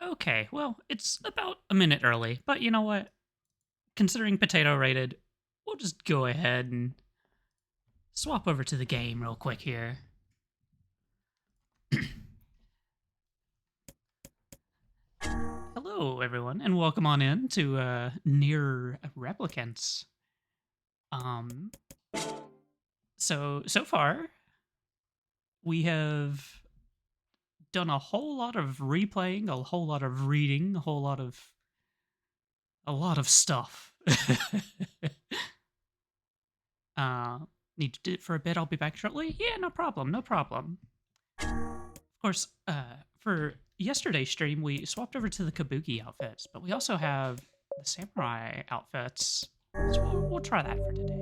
Okay, well, it's about a minute early, but you know what? Considering potato rated, we'll just go ahead and swap over to the game real quick here. Hello, everyone, and welcome on in to NieR Replicants. Um, so far, we have done a whole lot of replaying, a whole lot of reading, a lot of stuff. uh, Need to do it for a bit. I'll be back shortly. Yeah, no problem, no problem. Of course, for yesterday's stream, we swapped over to the kabuki outfits, but we also have the samurai outfits. So we'll try that for today.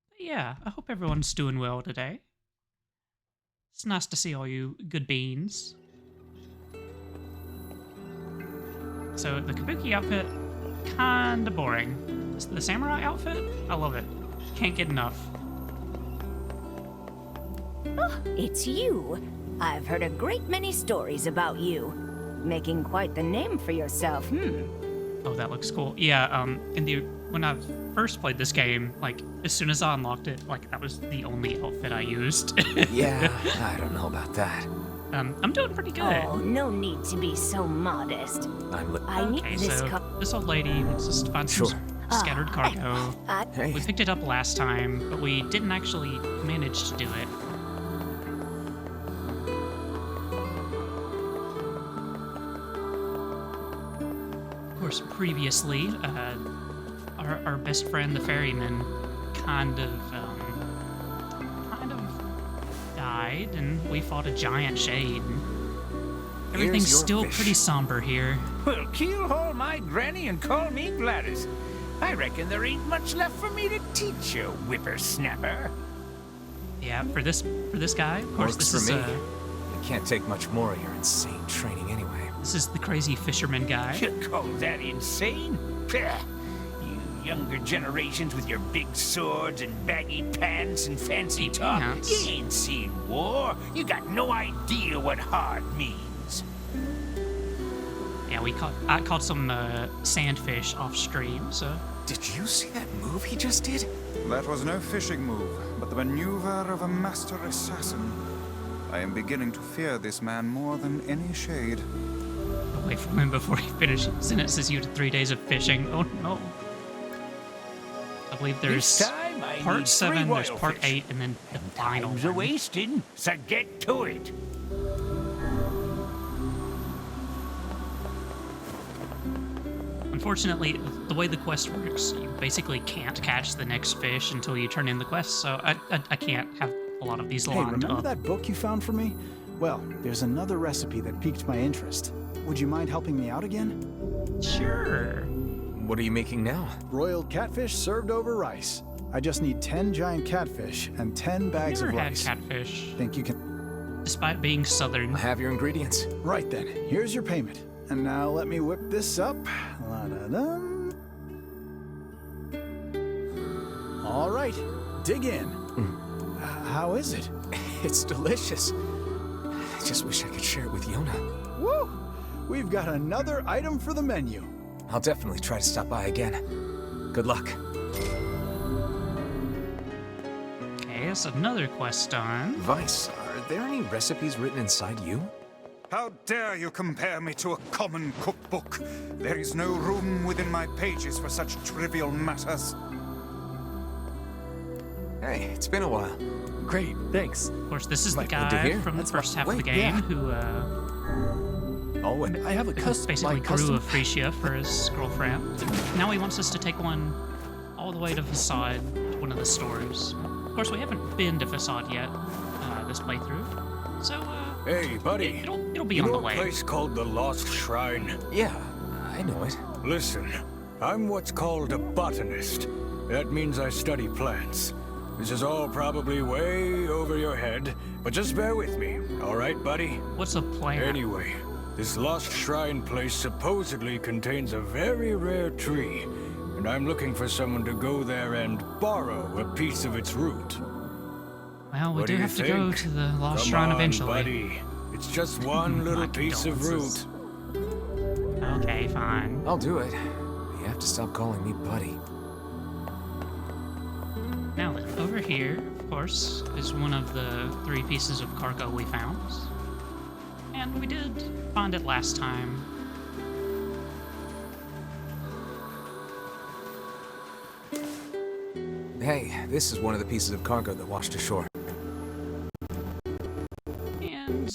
But yeah, I hope everyone's doing well today. It's nice to see all you good beans. So the kabuki outfit, kinda boring. The samurai outfit, I love it. Can't get enough. Oh, it's you. I've heard a great many stories about you. Making quite the name for yourself, Oh, that looks cool. Yeah, when I first played this game, like, as soon as I unlocked it, like, that was the only outfit I used. Yeah, I don't know about that. I'm doing pretty good. Oh, no need to be so modest. I need Okay, this so this old lady wants us to find some scattered cargo. Hey. We picked it up last time, but we didn't actually manage to do it. Of course, previously, our best friend, the ferryman, kind of died, and we fought a giant shade. Everything's your still fish. pretty somber here. Well, keel-haul my granny and call me Gladys. I reckon there ain't much left for me to teach you, whippersnapper. Yeah, for this guy, of course, Works this for is me. I can't take much more of your insane training anyway. this is the crazy fisherman guy. You call that insane? Pah, you younger generations with your big swords and baggy pants and fancy talk. Pants? You ain't seen war. You got no idea what hard means. Yeah, I caught some sandfish off stream, so Did you see that move he just did? That was no fishing move, but the maneuver of a master assassin. I am beginning to fear this man more than any shade. away from him before he finishes. And it says you did 3 days of fishing. Oh no. I believe there's This time I part need 7, three there's part royal fish. 8, and then the final Time's a one. wasting, so get to it. Unfortunately, the way the quest works, you basically can't catch the next fish until you turn in the quest, so I can't have a lot of these Hey, lined remember up. that book you found for me? Well, there's another recipe that piqued my interest. Would you mind helping me out again? Sure. What are you making now? Broiled catfish served over rice. I just need 10 giant catfish and 10 bags Never of had rice. catfish, Think you can... despite being southern. I have your ingredients. Right then, here's your payment. And now let me whip this up. La-da-dum. All right, dig in. How is it? It's delicious. I just wish I could share it with Yona. Woo! We've got another item for the menu. I'll definitely try to stop by again. Good luck. Okay, that's another quest done. Vice, are there any recipes written inside you? How dare you compare me to a common cookbook? There is no room within my pages for such trivial matters. Hey, it's been a while. Great, thanks. Of course, this is the Right, good to guy hear. from the That's first half of the wait, game yeah. who Oh, and I have a basically grew custom. a Frisia for his girlfriend. Now he wants us to take one all the way to Facade, to one of the stores. Of course, we haven't been to Facade yet, this playthrough. So, Hey, buddy. it'll be on the way. place called the Lost Shrine? yeah, I know it. Listen, I'm what's called a botanist. That means I study plants. This is all probably way over your head, but just bear with me, all right, buddy? What's a plant? Anyway, This lost shrine place supposedly contains a very rare tree, and I'm looking for someone to go there and borrow a piece of its root. Well, we What do you have to go think? to the Lost Come Shrine on, eventually. buddy. It's just one little My piece of root. condolences. Okay, fine. I'll do it. You have to stop calling me buddy. Now then, over here, of course, is one of the 3 pieces of cargo we found. And we did find it last time. Hey, this is one of the pieces of cargo that washed ashore. And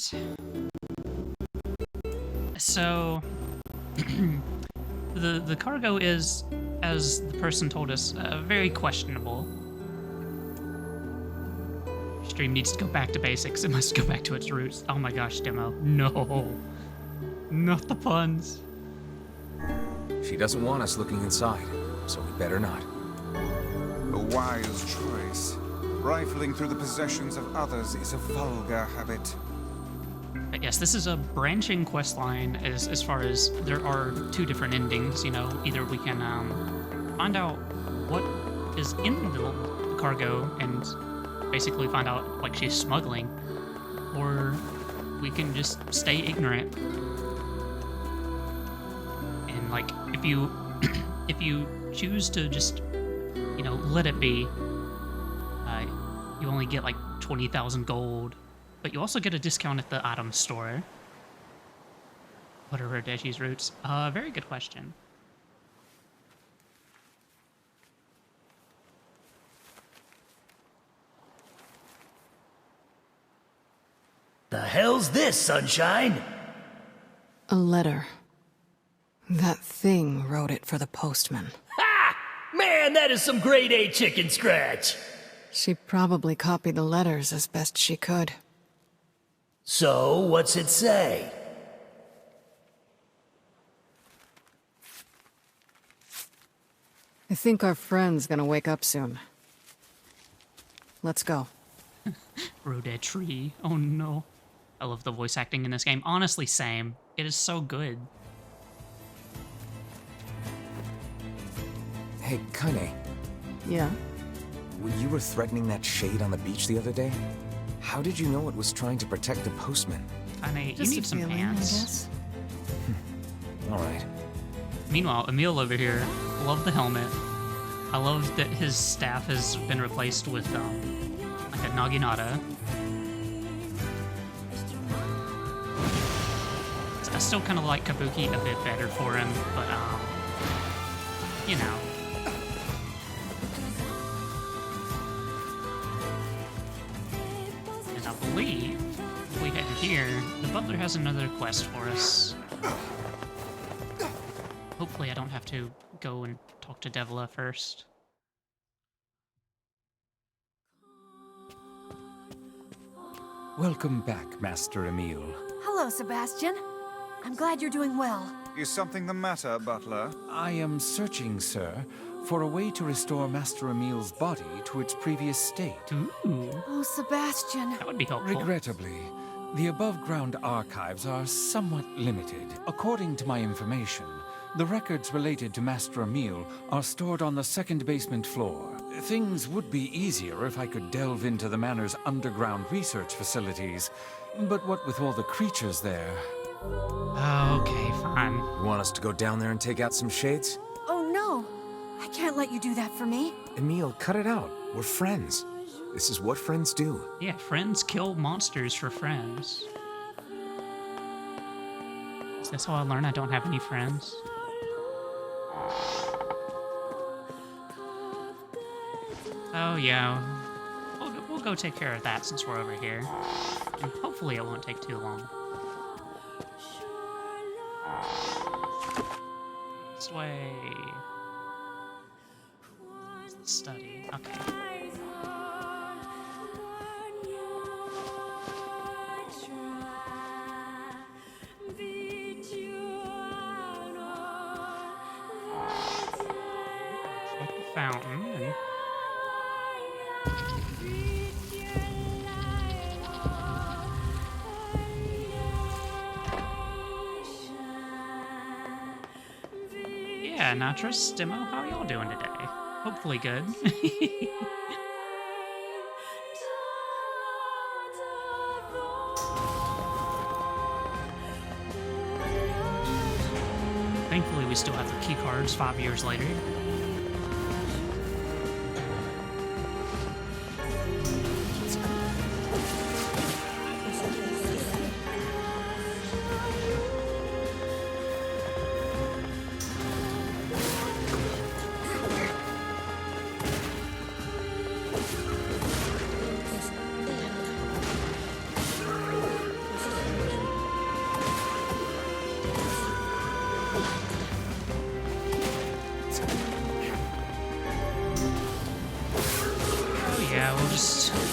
so the cargo is, as the person told us, very questionable. Stream needs to go back to basics. It must go back to its roots. Oh my gosh, Demo. No. Not the puns. She doesn't want us looking inside, so we better not. A wise choice. Rifling through the possessions of others is a vulgar habit. But yes, this is a branching quest line as far as there are 2 different endings. You know, either we can find out what is in the cargo and basically find out like she's smuggling, or we can just stay ignorant. And like if you if you choose to just, you know, let it be, you only get like 20,000 gold, but you also get a discount at the item store. What are Rodeshi's roots? Very good question. The hell's this, Sunshine? A letter. That thing wrote it for the postman. Ha! Man, that is some grade A chicken scratch. She probably copied the letters as best she could. So, what's it say? I think our friend's gonna wake up soon. Let's go. Roded Tree. Oh no. I love the voice acting in this game. Honestly, same. It is so good. Hey, Kane, Yeah? when you were threatening that shade on the beach the other day, how did you know it was trying to protect the postman? Kane, you Just need a some feeling, pants. I guess. All right. Meanwhile, Emil over here, love the helmet. I love that his staff has been replaced with like a naginata. I still kind of like Kabuki a bit better for him, but you know. And I believe if we head here, the butler has another quest for us. Hopefully I don't have to go and talk to Devila first. Welcome back, Master Emil. Hello, Sebastian. I'm glad you're doing well. Is something the matter, butler? I am searching, sir, for a way to restore Master Emil's body to its previous state. Ooh, Oh, Sebastian. that would be helpful. Regrettably, the above-ground archives are somewhat limited. According to my information, the records related to Master Emil are stored on the second basement floor. Things would be easier if I could delve into the manor's underground research facilities, but what with all the creatures there... Okay, fine. You want us to go down there and take out some shades? Oh, no. I can't let you do that for me. Emil, cut it out. We're friends. This is what friends do. Yeah, friends kill monsters for friends. Is this how I learn I don't have any friends? Oh yeah, we'll go take care of that since we're over here. And hopefully it won't take too long. This way. It's the study. Okay. Check the fountain and... Natris, Demo, how y'all doing today? Hopefully good. Thankfully, we still have the key cards 5 years later.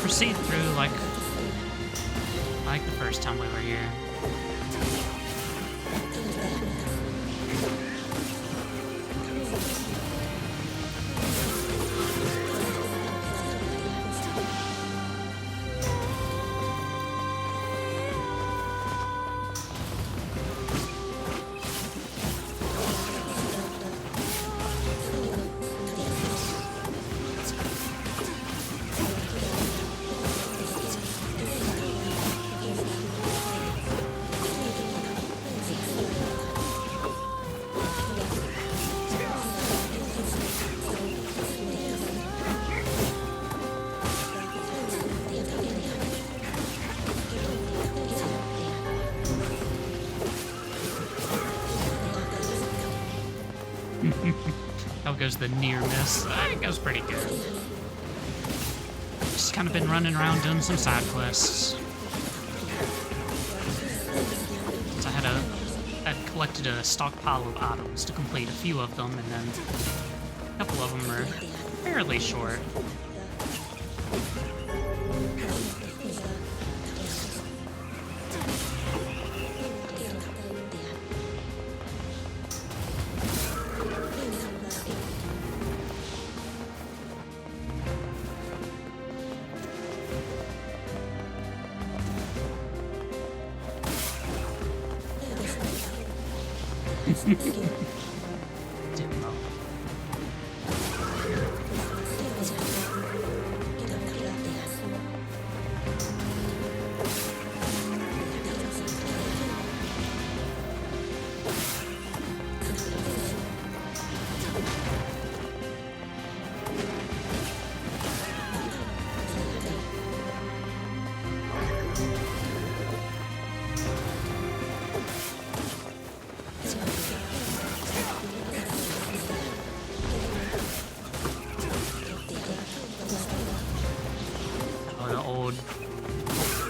Proceed through like the first time we were here. How goes the NieR miss? It goes pretty good. Just kind of been running around doing some side quests. So I'd collected a stockpile of items to complete a few of them, and then a couple of them were fairly short. Demo.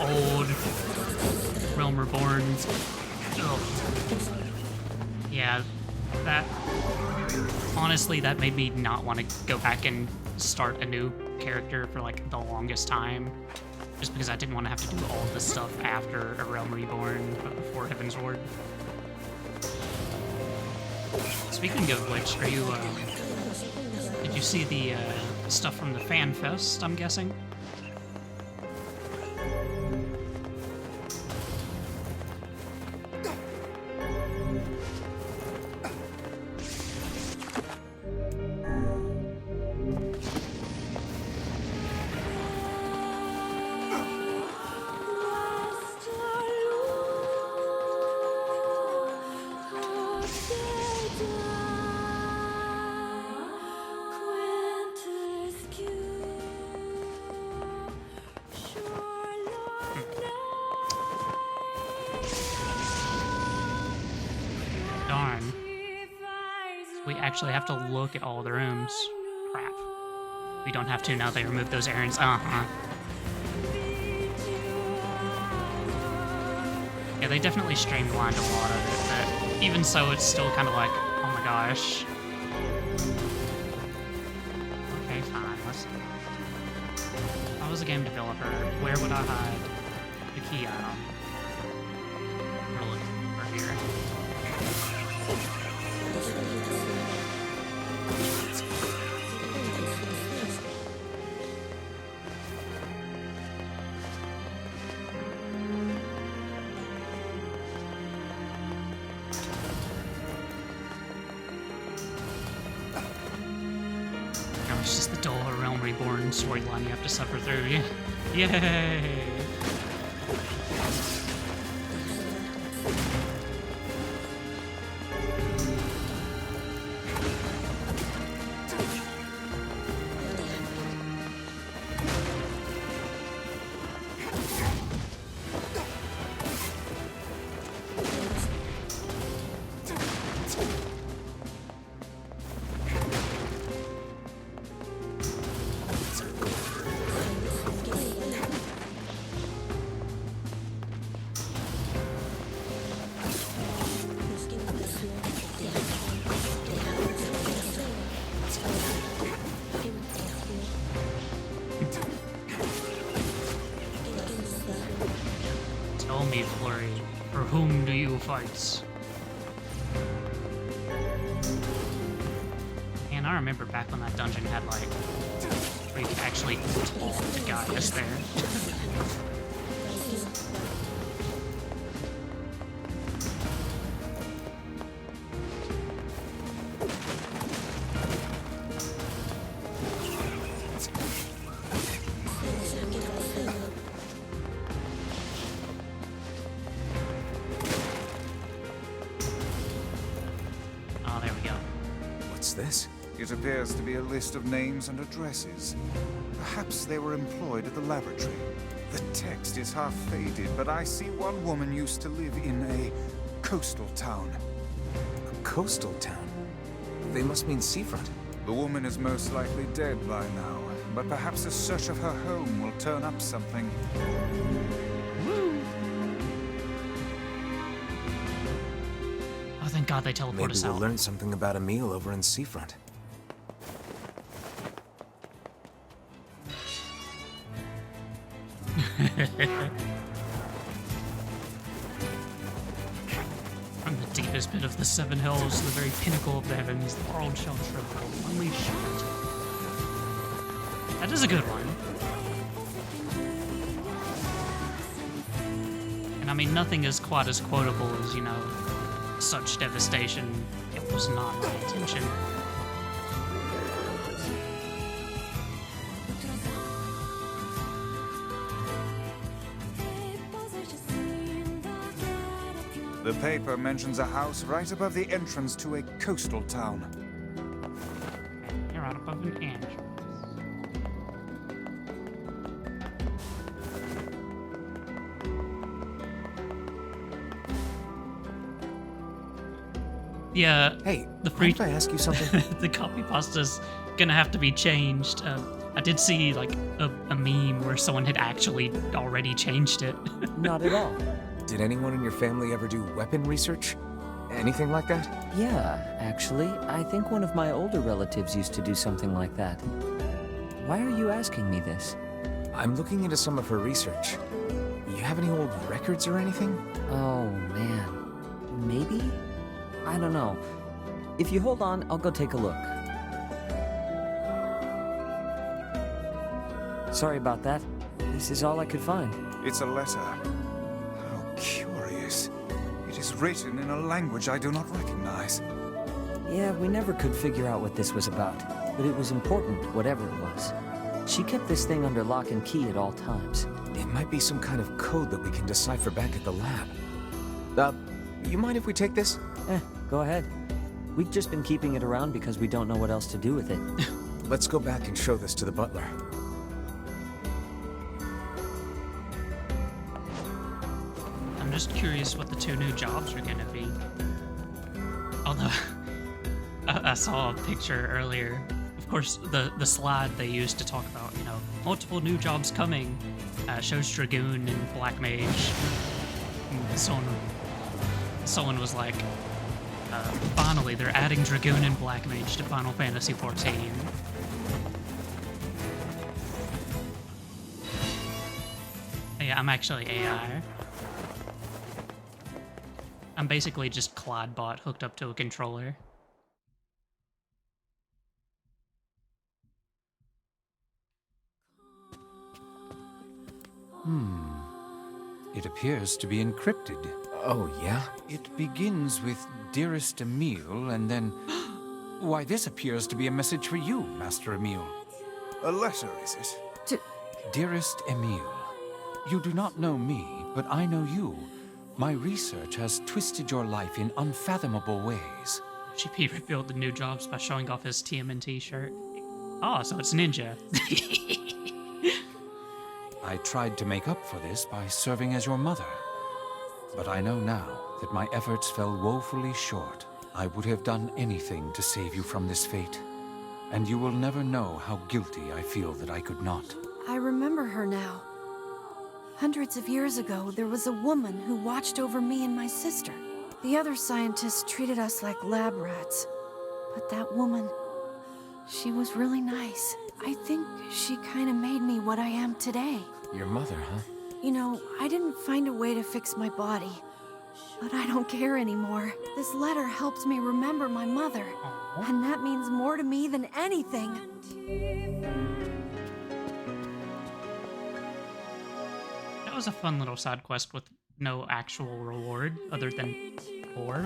Old Realm Reborn. Ugh. Yeah, that honestly that made me not want to go back and start a new character for like the longest time, just because I didn't want to have to do all this stuff after a Realm Reborn but before Heaven's Ward. Speaking of which, are you did you see the stuff from the Fan Fest, I'm guessing? Darn. We actually have to look at all the rooms. Crap. We don't have to now they removed those errands. Uh-huh. Yeah, they definitely streamlined a lot of it, but even so, it's still kind of like, oh my gosh. Okay, fine. Let's... If I was a game developer, where would I hide the key item? We're looking for here. Realm Reborn storyline you have to suffer through. Yeah. Yay! Tell me, Flurry, for whom do you fight? And I remember back when that dungeon had, like, where you could actually talk to Gaius there. Oh, there we go. What's this? It appears to be a list of names and addresses. Perhaps they were employed at the laboratory. The text is half faded, but I see one woman used to live in a coastal town. A coastal town? They must mean seafront. The woman is most likely dead by now, but perhaps a search of her home will turn up something. Oh, thank God they teleport Maybe us we'll out. learn something about Emil over in seafront. From the deepest pit of the seven hills to the very pinnacle of the heavens, the world shall tremble. Unleash it. That is a good one. And I mean, nothing is quite as quotable as, you know, such devastation. It was not my intention. The paper mentions a house right above the entrance to a coastal town. You're out above an inch. Yeah. Hey, the free. mind if I ask you something? The copy pasta's gonna have to be changed. I did see like a meme where someone had actually already changed it. Not at all. Did anyone in your family ever do weapon research? Anything like that? Yeah, actually, I think one of my older relatives used to do something like that. Why are you asking me this? I'm looking into some of her research. You have any old records or anything? Oh, man. Maybe? I don't know. If you hold on, I'll go take a look. Sorry about that. This is all I could find. It's a letter. How curious. It is written in a language I do not recognize. Yeah, we never could figure out what this was about, but it was important, whatever it was. She kept this thing under lock and key at all times. It might be some kind of code that we can decipher back at the lab. You mind if we take this? Go ahead. We've just been keeping it around because we don't know what else to do with it. Let's go back and show this to the butler. I'm just curious what the two new jobs are gonna be. Although, I saw a picture earlier. Of course, the slide they used to talk about, you know, multiple new jobs coming, shows Dragoon and Black Mage. And someone was like, finally, they're adding Dragoon and Black Mage to Final Fantasy XIV. Yeah, I'm actually AI. I'm basically just Clodbot hooked up to a controller. It appears to be encrypted. Oh, yeah? It begins with Dearest Emil, and then... Why, this appears to be a message for you, Master Emil. A letter, is it? Dearest Emile, you do not know me, but I know you. My research has twisted your life in unfathomable ways. GP revealed the new jobs by showing off his TMNT shirt. Oh, so it's Ninja. I tried to make up for this by serving as your mother. But I know now that my efforts fell woefully short. I would have done anything to save you from this fate. And you will never know how guilty I feel that I could not. I remember her now. Hundreds of years ago, there was a woman who watched over me and my sister. The other scientists treated us like lab rats. But that woman, she was really nice. I think she kind of made me what I am today. Your mother, huh? You know, I didn't find a way to fix my body. But I don't care anymore. This letter helps me remember my mother. And that means more to me than anything. That was a fun little side quest with no actual reward other than ore.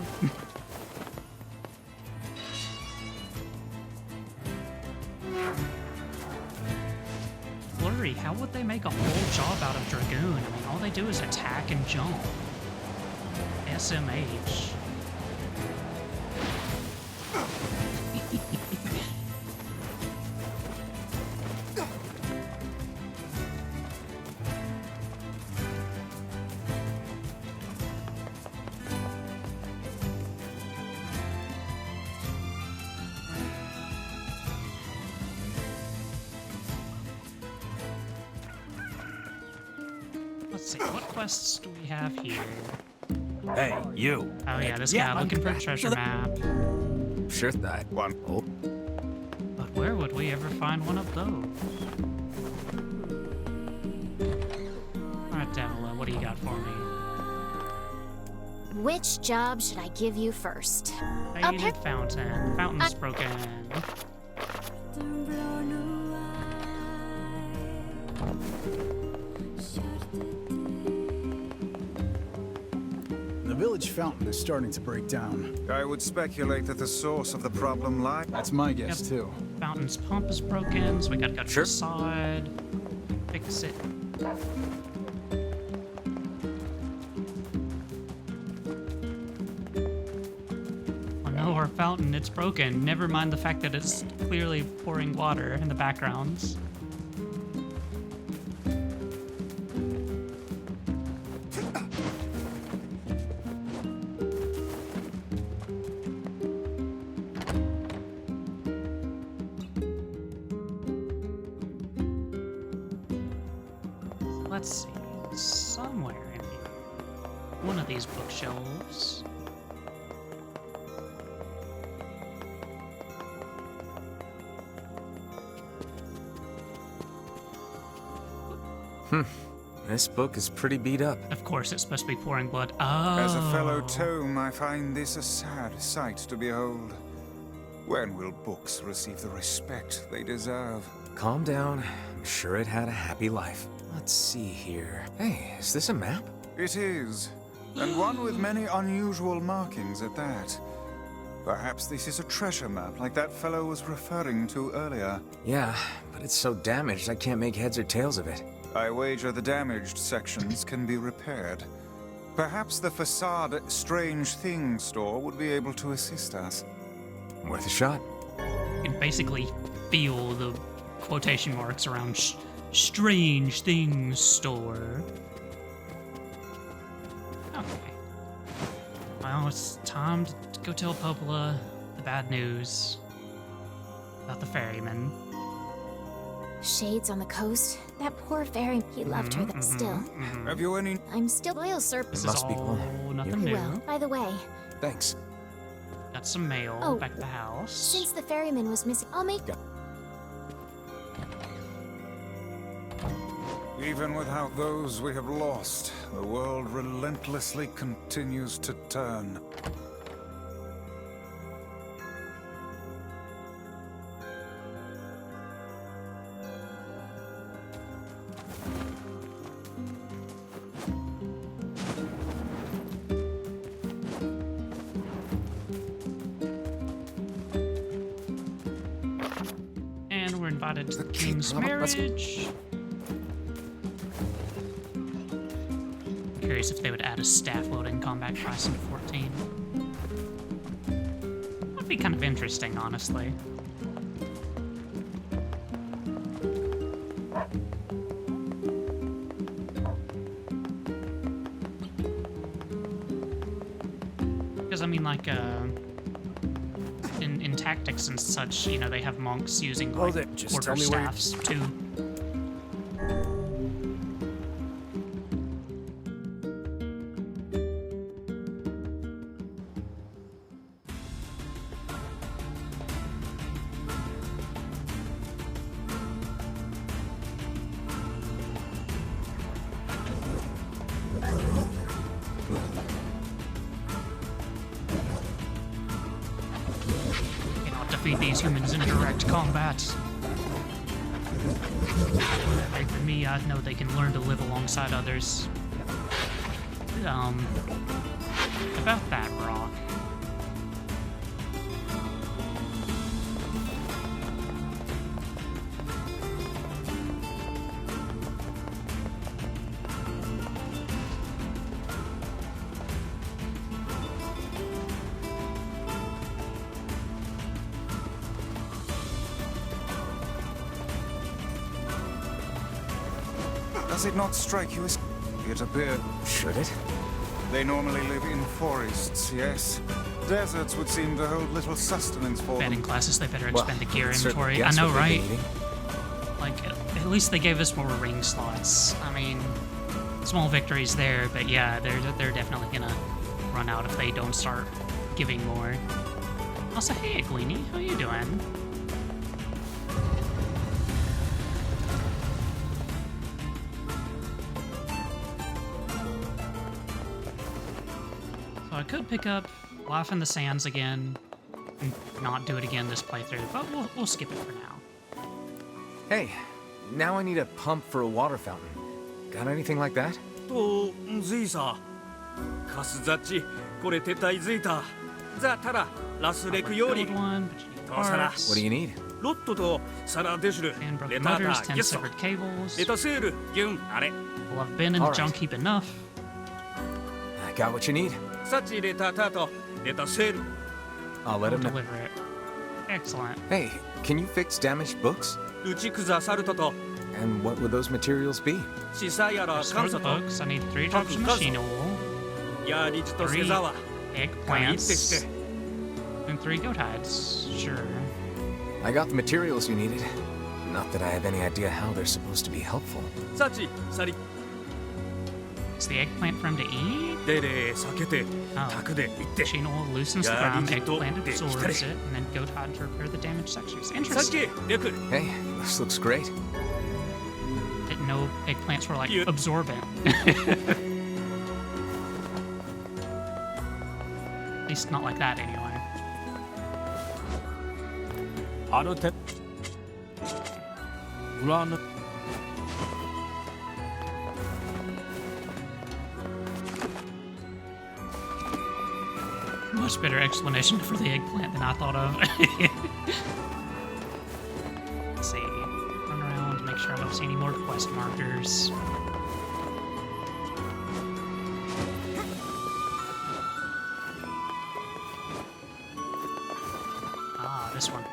Flurry, how would they make a whole job out of Dragoon? I mean, all they do is attack and jump. SMH. Let's see, what quests do we have here? Hey, you. Oh yeah, this guy looking for a treasure map. Sure that one. Oh. But where would we ever find one of those? Alright, Devila, what do you got for me? Which job should I give you first? Faded fountain. Fountain's broken. The village fountain is starting to break down. I would speculate that the source of the problem lies. That's my guess, too. Fountain's pump is broken, so we gotta go to the side. Fix it. Oh no, our fountain, it's broken. Never mind the fact that it's clearly pouring water in the backgrounds. Let's see, somewhere in here. One of these bookshelves. This book is pretty beat up. Of course, it's supposed to be pouring blood. Oh. As a fellow tome, I find this a sad sight to behold. When will books receive the respect they deserve? Calm down. I'm sure it had a happy life. Let's see here. Hey, is this a map? It is, and one with many unusual markings at that. Perhaps this is a treasure map like that fellow was referring to earlier. Yeah, but it's so damaged I can't make heads or tails of it. I wager the damaged sections can be repaired. Perhaps the facade Strange Things store would be able to assist us. Worth a shot. You can basically feel the quotation marks around Strange Things store. Okay. Well, it's time to go tell Popola the bad news about the ferryman. Shades on the coast. That poor fairy. He loved her, but still. Have you any? I'm still loyal, sir. This is all nothing new. Well, by the way. Thanks. Got some mail back at the house. Since the ferryman was missing, I'll make. Even without those we have lost, the world relentlessly continues to turn. invited to the key king's problem- let's- marriage. Curious if they would add a staff loading combat class in 14. That'd be kind of interesting, honestly. Because I mean, like, in tactics and such, you know, they have monks using like just quarter tell me where you- staffs too. Cannot defeat these humans in direct combat. Like for me, I know they can learn to live alongside others. About that rock. Does it not strike you as it appeared? Should it? They normally live in forests, yes. Deserts would seem to hold little sustenance for Betting them. classes, they better expend the gear certainly inventory. I guess know, what they've right? been eating. Like, at least they gave us more ring slots. I mean, small victories there, but yeah, they're definitely gonna run out if they don't start giving more. Also, hey, Gleeny, how you doing? So I could pick up Life in the Sands again and not do it again this playthrough, but we'll skip it for now. Hey, now I need a pump for a water fountain. Got anything like that? とずいさカスザッチこれ撤退ずいたザタララスレクより Build one, but you need どうさら parts. What do you need? ロットとサラデシュル And broken レター motors, タ 10 ゲスト severed cables. レタセールギュンあれ Well, I've been in the Alright. junk heap enough. I got what you need. サチレタターとレタセール I'll let I'll him know. deliver it. Excellent. Hey, can you fix damaged books? 打ちくざサルトと And what would those materials be? シサヤラ For カン the サと books, I need 3 drops of machine oil, ヤリチと 3 セザワ eggplants, and 3 goat hides. Sure. I got the materials you needed. Not that I have any idea how they're supposed to be helpful. サチサリ Is the eggplant for him to eat? デレ避けて Oh. タクで行って Machine oil loosens the Yeah, ground, Digito eggplant de absorbs Kitare. it, and then goat hide to repair the damaged sections. サ Interesting. チレク Hey, this looks great. Didn't know eggplants were like Yeah. absorbent. At least not like that anyway. あの手裏の Much better explanation for the eggplant than I thought of. Let's see. Run around to make sure I don't see any more quest markers. Ah, this one.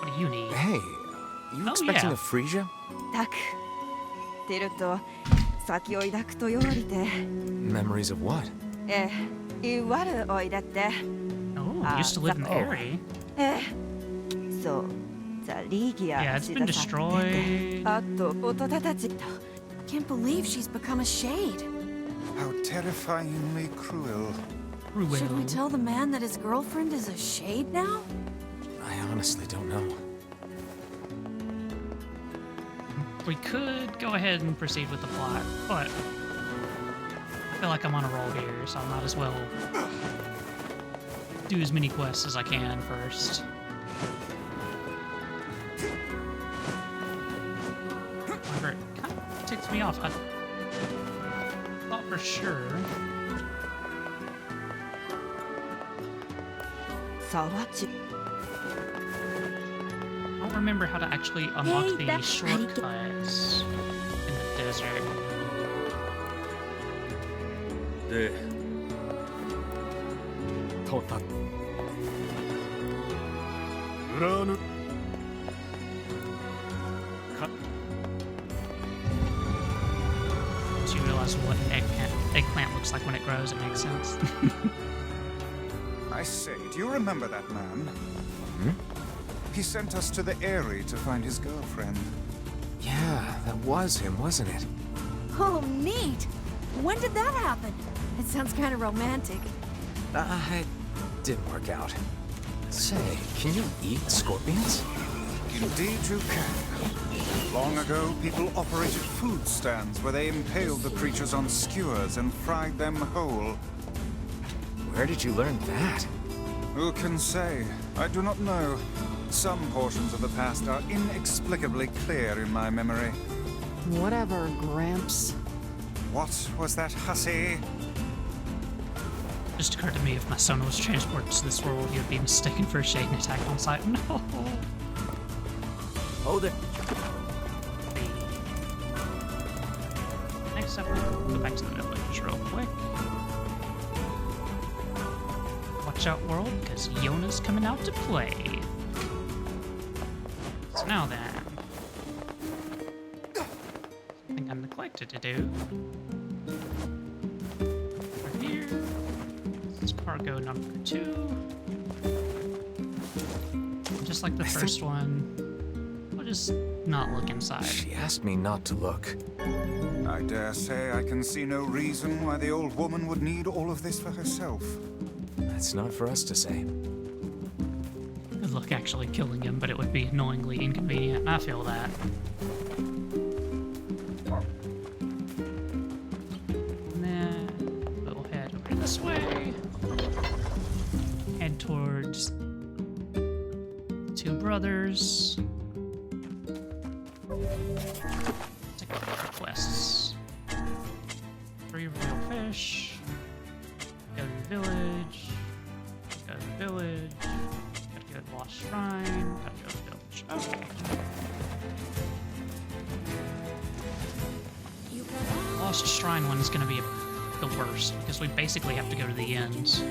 What do you need? Hey, you Oh, expecting yeah. a Frisia? たく出ると先を抱くとよりて Memories of what? 悪おいだって Oh, Ah, used to live in the oh. area. そうザ・リーギア Yeah, it's been destroyed. あと弟たち Can't believe she's become a shade. How terrifyingly cruel. Should we tell the man that his girlfriend is a shade now? I honestly don't know. We could go ahead and proceed with the plot, but I feel like I'm on a roll here, so I might as well do as many quests as I can first. However, it kind of ticks me off. I thought for sure. さわち remember how to actually unlock the shortcuts in the desert. で到達裏ぬ Once you realize what an eggplant looks like when it grows, it makes sense. I say, do you remember that man? Hmm? He sent us to the Eyrie to find his girlfriend. Yeah, that was him, wasn't it? Oh, neat! When did that happen? It sounds kind of romantic. It didn't work out. Say, can you eat scorpions? Indeed you can. Long ago, people operated food stands where they impaled the creatures on skewers and fried them whole. Where did you learn that? Who can say? I do not know. Some portions of the past are inexplicably clear in my memory. Whatever, Gramps. What was that hussy? Just occurred to me if my son was transported to this world, he would be mistaken for a shade and attack on sight. No. Oh, there. Next up, we'll go back to the village real quick. Watch out, world, because Yona's coming out to play. So now then, something I neglected to do. Over here, this is cargo number 2. Just like the first one, we'll just not look inside. She asked me not to look. I dare say I can see no reason why the old woman would need all of this for herself. That's not for us to say. Good luck actually killing him, but it would be annoyingly inconvenient. I feel that. And then we'll head over this way. Head towards Two Brothers. Take out our quests. 3 real fish. Go to the village. Go to the village. Gotta go to the Lost Shrine. Gotta go to the village. Oh. Lost Shrine one is gonna be the worst because we basically have to go to the ends.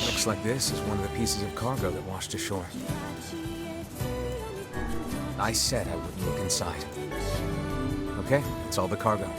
Looks like this is one of the pieces of cargo that washed ashore. I said I wouldn't look inside. Okay, it's all the cargo.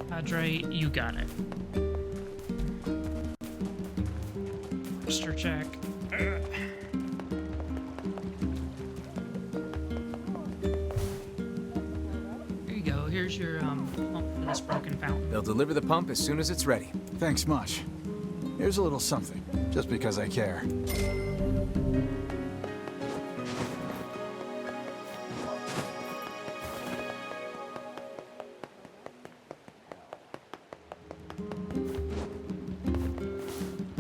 Padre, you got it. Register check. this broken fountain. They'll deliver the pump as soon as it's ready. Thanks much. Here's a little something, just because I care.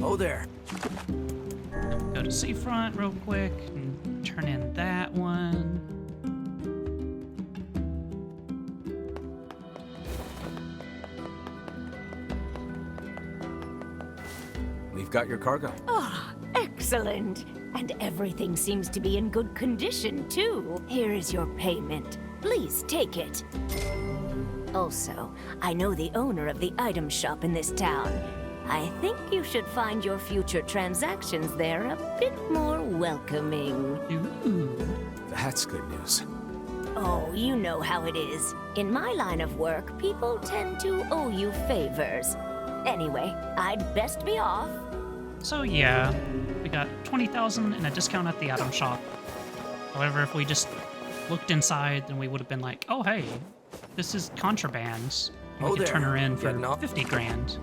Oh, there. Go to seafront real quick and turn in that one. We've got your cargo. Ah, excellent. And everything seems to be in good condition, too. Here is your payment. Please take it. Also, I know the owner of the item shop in this town. I think you should find your future transactions there a bit more welcoming. Ooh. That's good news. Oh, you know how it is. In my line of work, people tend to owe you favors. Anyway, I'd best be off. So yeah, we got 20,000 and a discount at the item shop. However, if we just looked inside, then we would have been like, oh hey, this is contraband. And we could turn her in for 50 grand.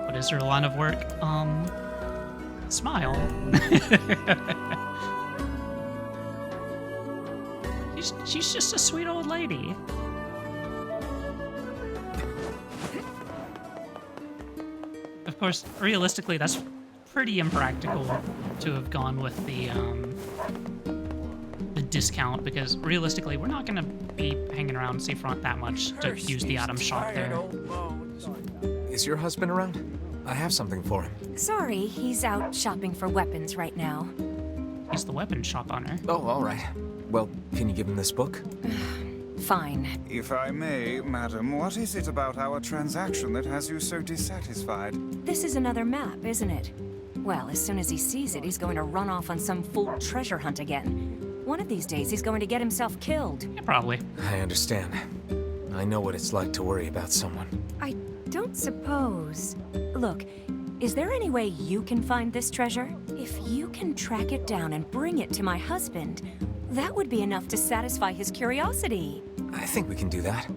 What is her line of work? Smile. she's just a sweet old lady. Of course, realistically, that's pretty impractical to have gone with the discount, because realistically, we're not gonna be hanging around Seafront that much to use the item shop there. Is your husband around? I have something for him. Sorry, he's out shopping for weapons right now. He's the weapon shop owner. Oh, all right. Well, can you give him this book? Fine. If I may, madam, what is it about our transaction that has you so dissatisfied? This is another map, isn't it? Well, as soon as he sees it, he's going to run off on some fool treasure hunt again. One of these days, he's going to get himself killed. Yeah, probably. I understand. I know what it's like to worry about someone. I don't suppose... Look, is there any way you can find this treasure? If you can track it down and bring it to my husband, that would be enough to satisfy his curiosity. I think we can do that.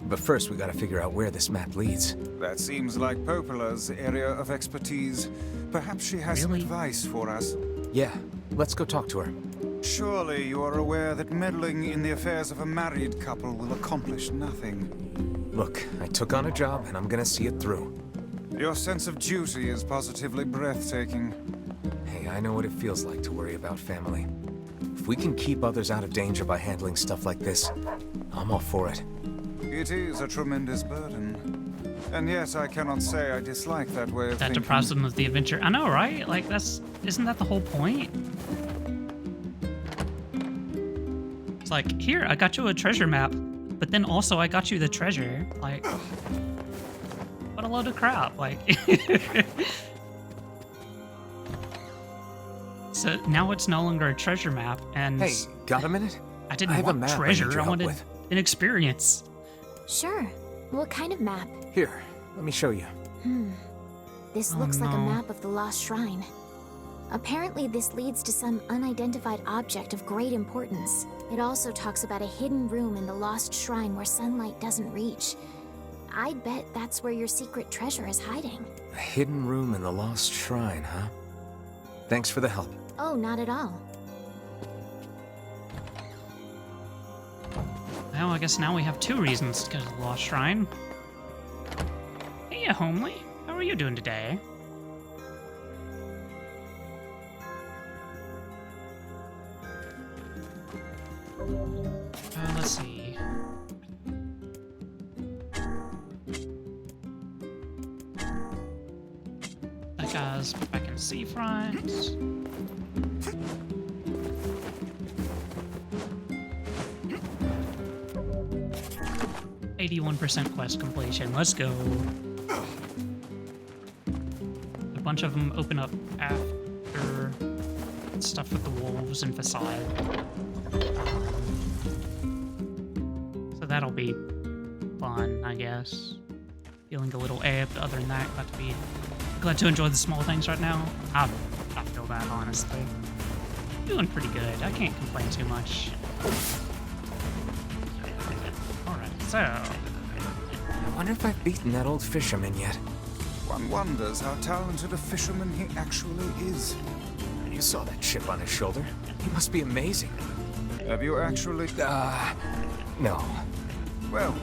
But first, we gotta figure out where this map leads. That seems like Popola's area of expertise. Perhaps she has some advice for us. Yeah, let's go talk to her. Surely you are aware that meddling in the affairs of a married couple will accomplish nothing. Look, I took on a job and I'm gonna see it through. Your sense of duty is positively breathtaking. Hey, I know what it feels like to worry about family. If we can keep others out of danger by handling stuff like this, I'm all for it. It is a tremendous burden. And yet I cannot say I dislike that way of That thinking. deprives them of the adventure. I know, right? Like, isn't that the whole point? It's like, here, I got you a treasure map, but then also I got you the treasure. Like, what a load of crap. Like, so now it's no longer a treasure map, and Hey, got a minute? I didn't have a want map I need treasure, your I help wanted with. an experience. Sure. What kind of map? Here, let me show you. This Oh, looks like a no. map of the Lost Shrine. Apparently, this leads to some unidentified object of great importance. It also talks about a hidden room in the Lost Shrine where sunlight doesn't reach. I'd bet that's where your secret treasure is hiding. A hidden room in the Lost Shrine, huh? Thanks for the help. Oh, not at all. Well, I guess now we have two reasons to go to the Lost Shrine. Hey, homely. How are you doing today? Let's see. That guy's back in Seafront. 81% quest completion. Let's go. A bunch of them open up after stuff with the wolves and facade. So that'll be fun, I guess. Feeling a little amped. Other than that, glad to enjoy the small things right now. I feel that, honestly. Doing pretty good. I can't complain too much. So, I wonder if I've beaten that old fisherman yet. One wonders how talented a fisherman he actually is. You saw that chip on his shoulder. He must be amazing. Have you actually... No. Well,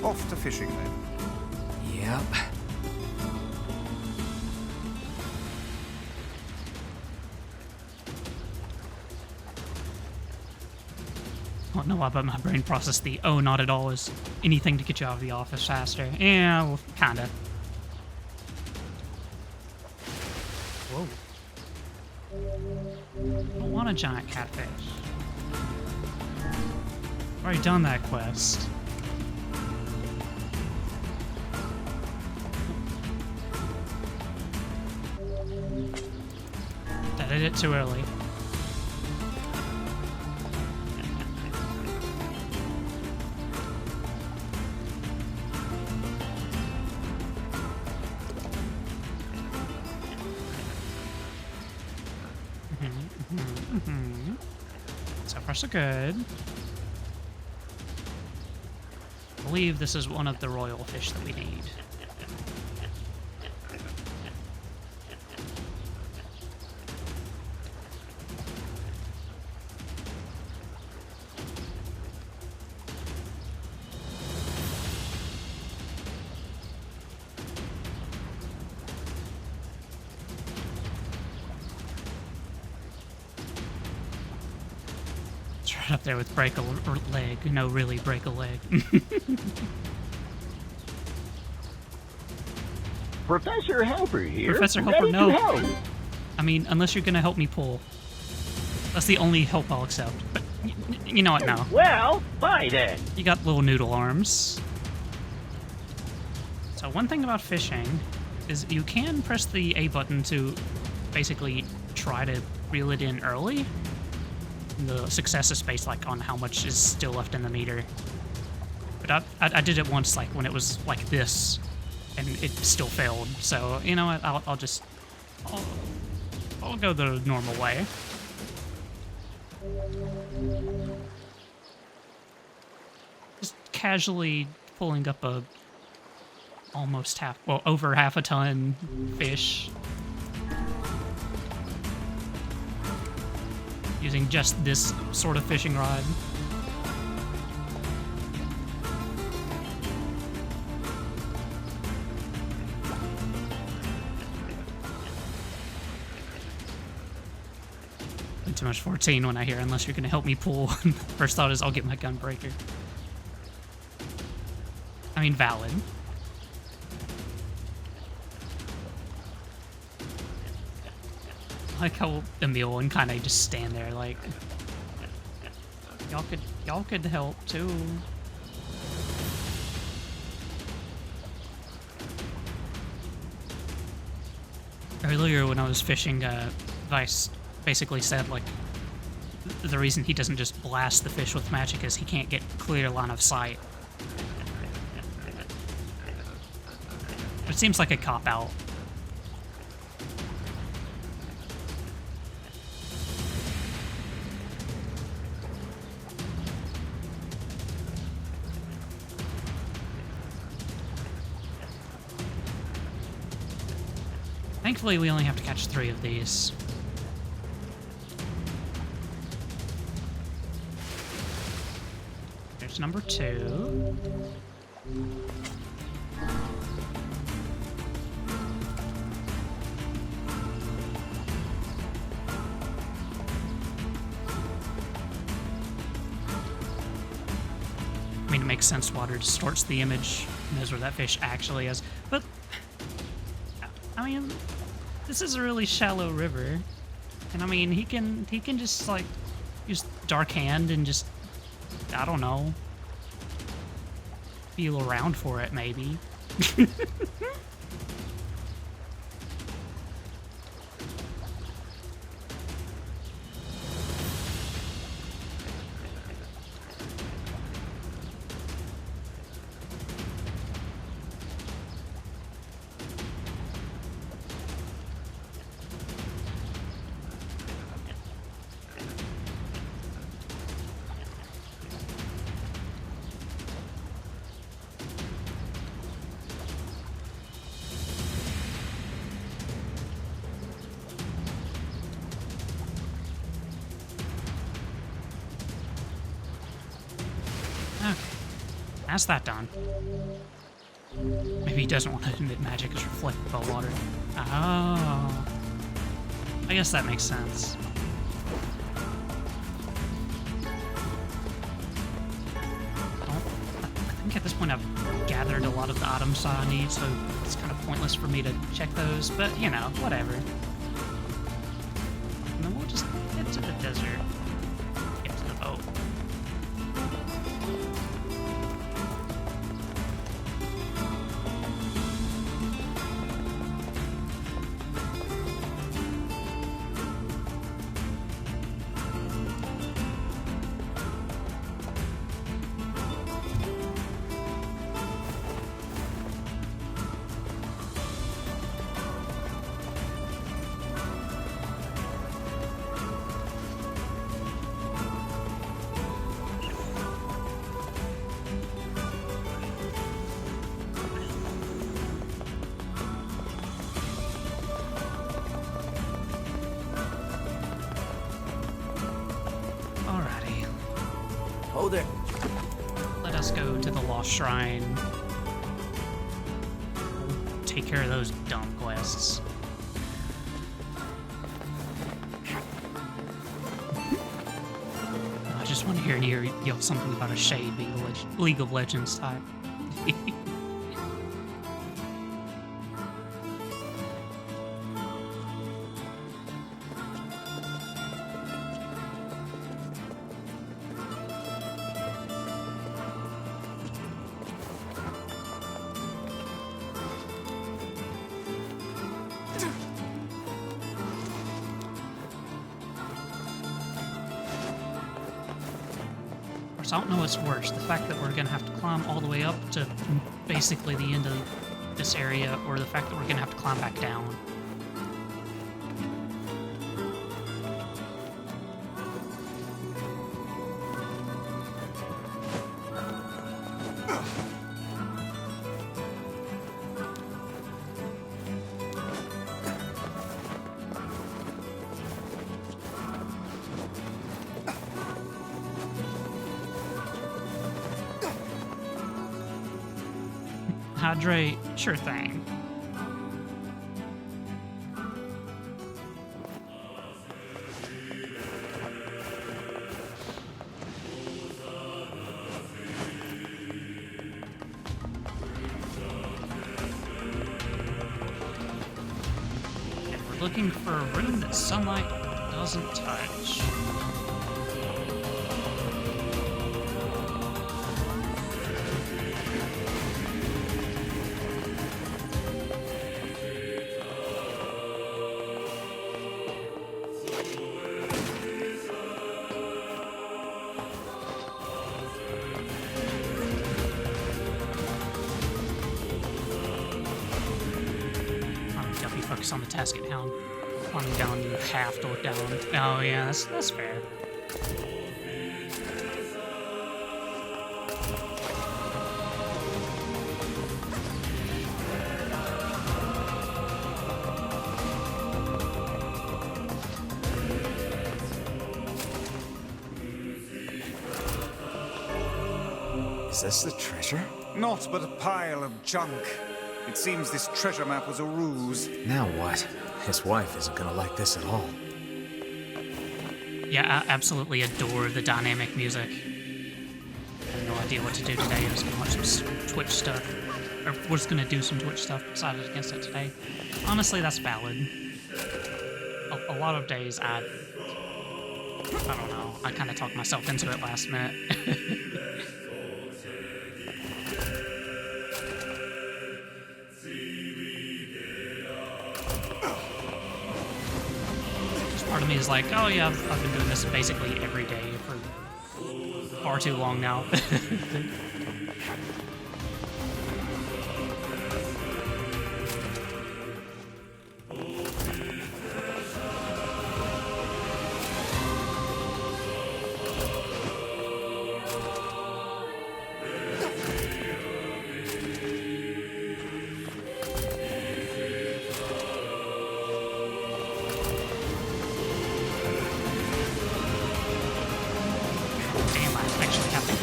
off to fishing then. Yep. I don't know why, but my brain processed the "oh, not at all" as anything to get you out of the office faster. Yeah, well, kinda. Whoa. I don't want a giant catfish. I've already done that quest. I did it too early. So far, so good. I believe this is one of the royal fish that we need. Right up there with break a leg. No, really, break a leg. Professor Helper here. Professor Helper, ready no. to help. I mean, unless you're gonna help me pull. That's the only help I'll accept. But you know what, now. Well, bye then. You got little noodle arms. So one thing about fishing is you can press the A button to basically try to reel it in early. The success is based like on how much is still left in the meter. But I did it once, like when it was like this, and it still failed. So you know what? I'll go the normal way. Just casually pulling up a over half a ton fish. Using just this sort of fishing rod. Way too much 14 when I hear unless you're gonna help me pull. First thought is I'll get my gun breaker. I mean, valid. I like how Emil and kind of just stand there like, y'all could help too. Earlier when I was fishing, Vice basically said like the reason he doesn't just blast the fish with magic is he can't get clear line of sight. It seems like a cop-out. Thankfully, we only have to catch 3 of these. There's number 2. I mean, it makes sense. Water distorts the image, knows where that fish actually is. But, I mean, this is a really shallow river. And I mean, he can just, like, use Dark Hand and just, I don't know, feel around for it, maybe. That's that done. Maybe he doesn't want to emit magic as reflected by water. Oh. I guess that makes sense. I think at this point I've gathered a lot of the items I need, so it's kind of pointless for me to check those, but you know, whatever. And then we'll just get to the desert. Get to the boat. Oh, there. Let us go to the Lost Shrine. Take care of those dumb quests. I just want to hear NieR yell something about a shade being a League of Legends type. I don't know what's worse, the fact that we're going to have to climb all the way up to basically the end of this area, or the fact that we're going to have to climb back down. Hydrate, sure thing. And we're looking for a room that sunlight doesn't touch. Focus on the task at hand. Climbing down, you have to look down. Oh yeah, that's fair. Is this the treasure? Naught but a pile of junk. It seems this treasure map was a ruse. Now what? His wife isn't gonna like this at all. Yeah, I absolutely adore the dynamic music. I have no idea what to do today. I was gonna watch some Twitch stuff. Or was gonna do some Twitch stuff, decided against it today. Honestly, that's valid. A lot of days I don't know, I kind of talked myself into it last minute. Part of me is like, oh yeah, I've been doing this basically every day for far too long now.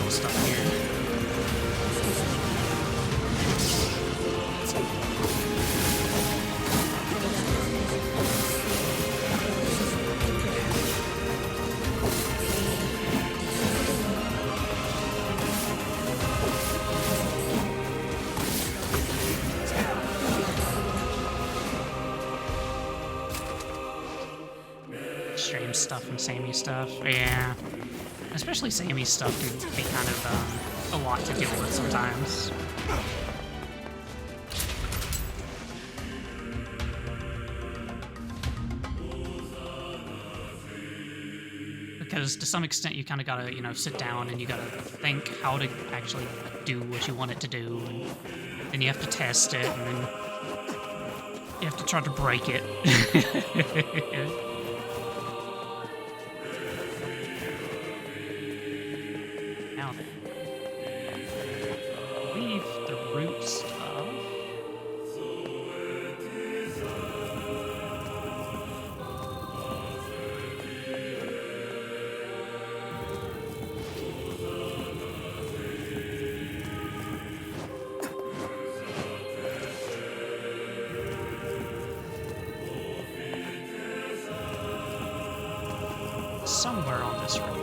Stuff here. stuff and Sammy stuff. Yeah. Especially Sammy's stuff can be kind of a lot to deal with sometimes. Because to some extent you kind of gotta, you know, sit down and you gotta think how to actually do what you want it to do, and then you have to test it, and then you have to try to break it. Now then, leave the root stuff. Somewhere on this road.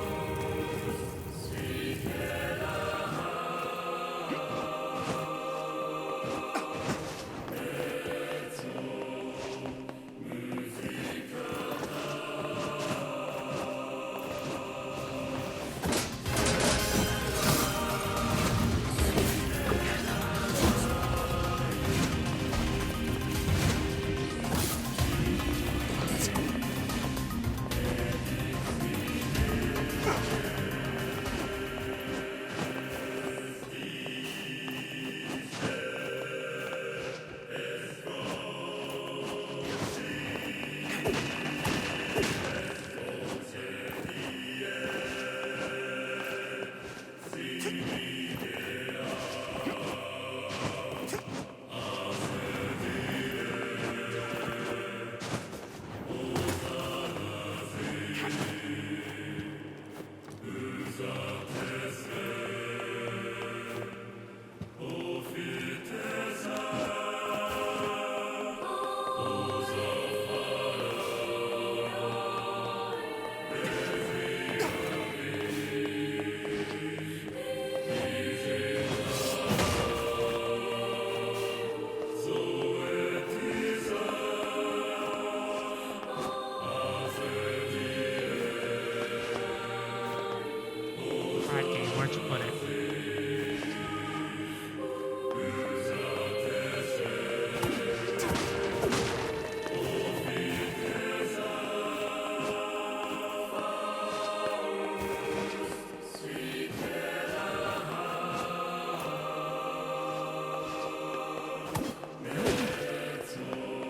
Where'd you put it?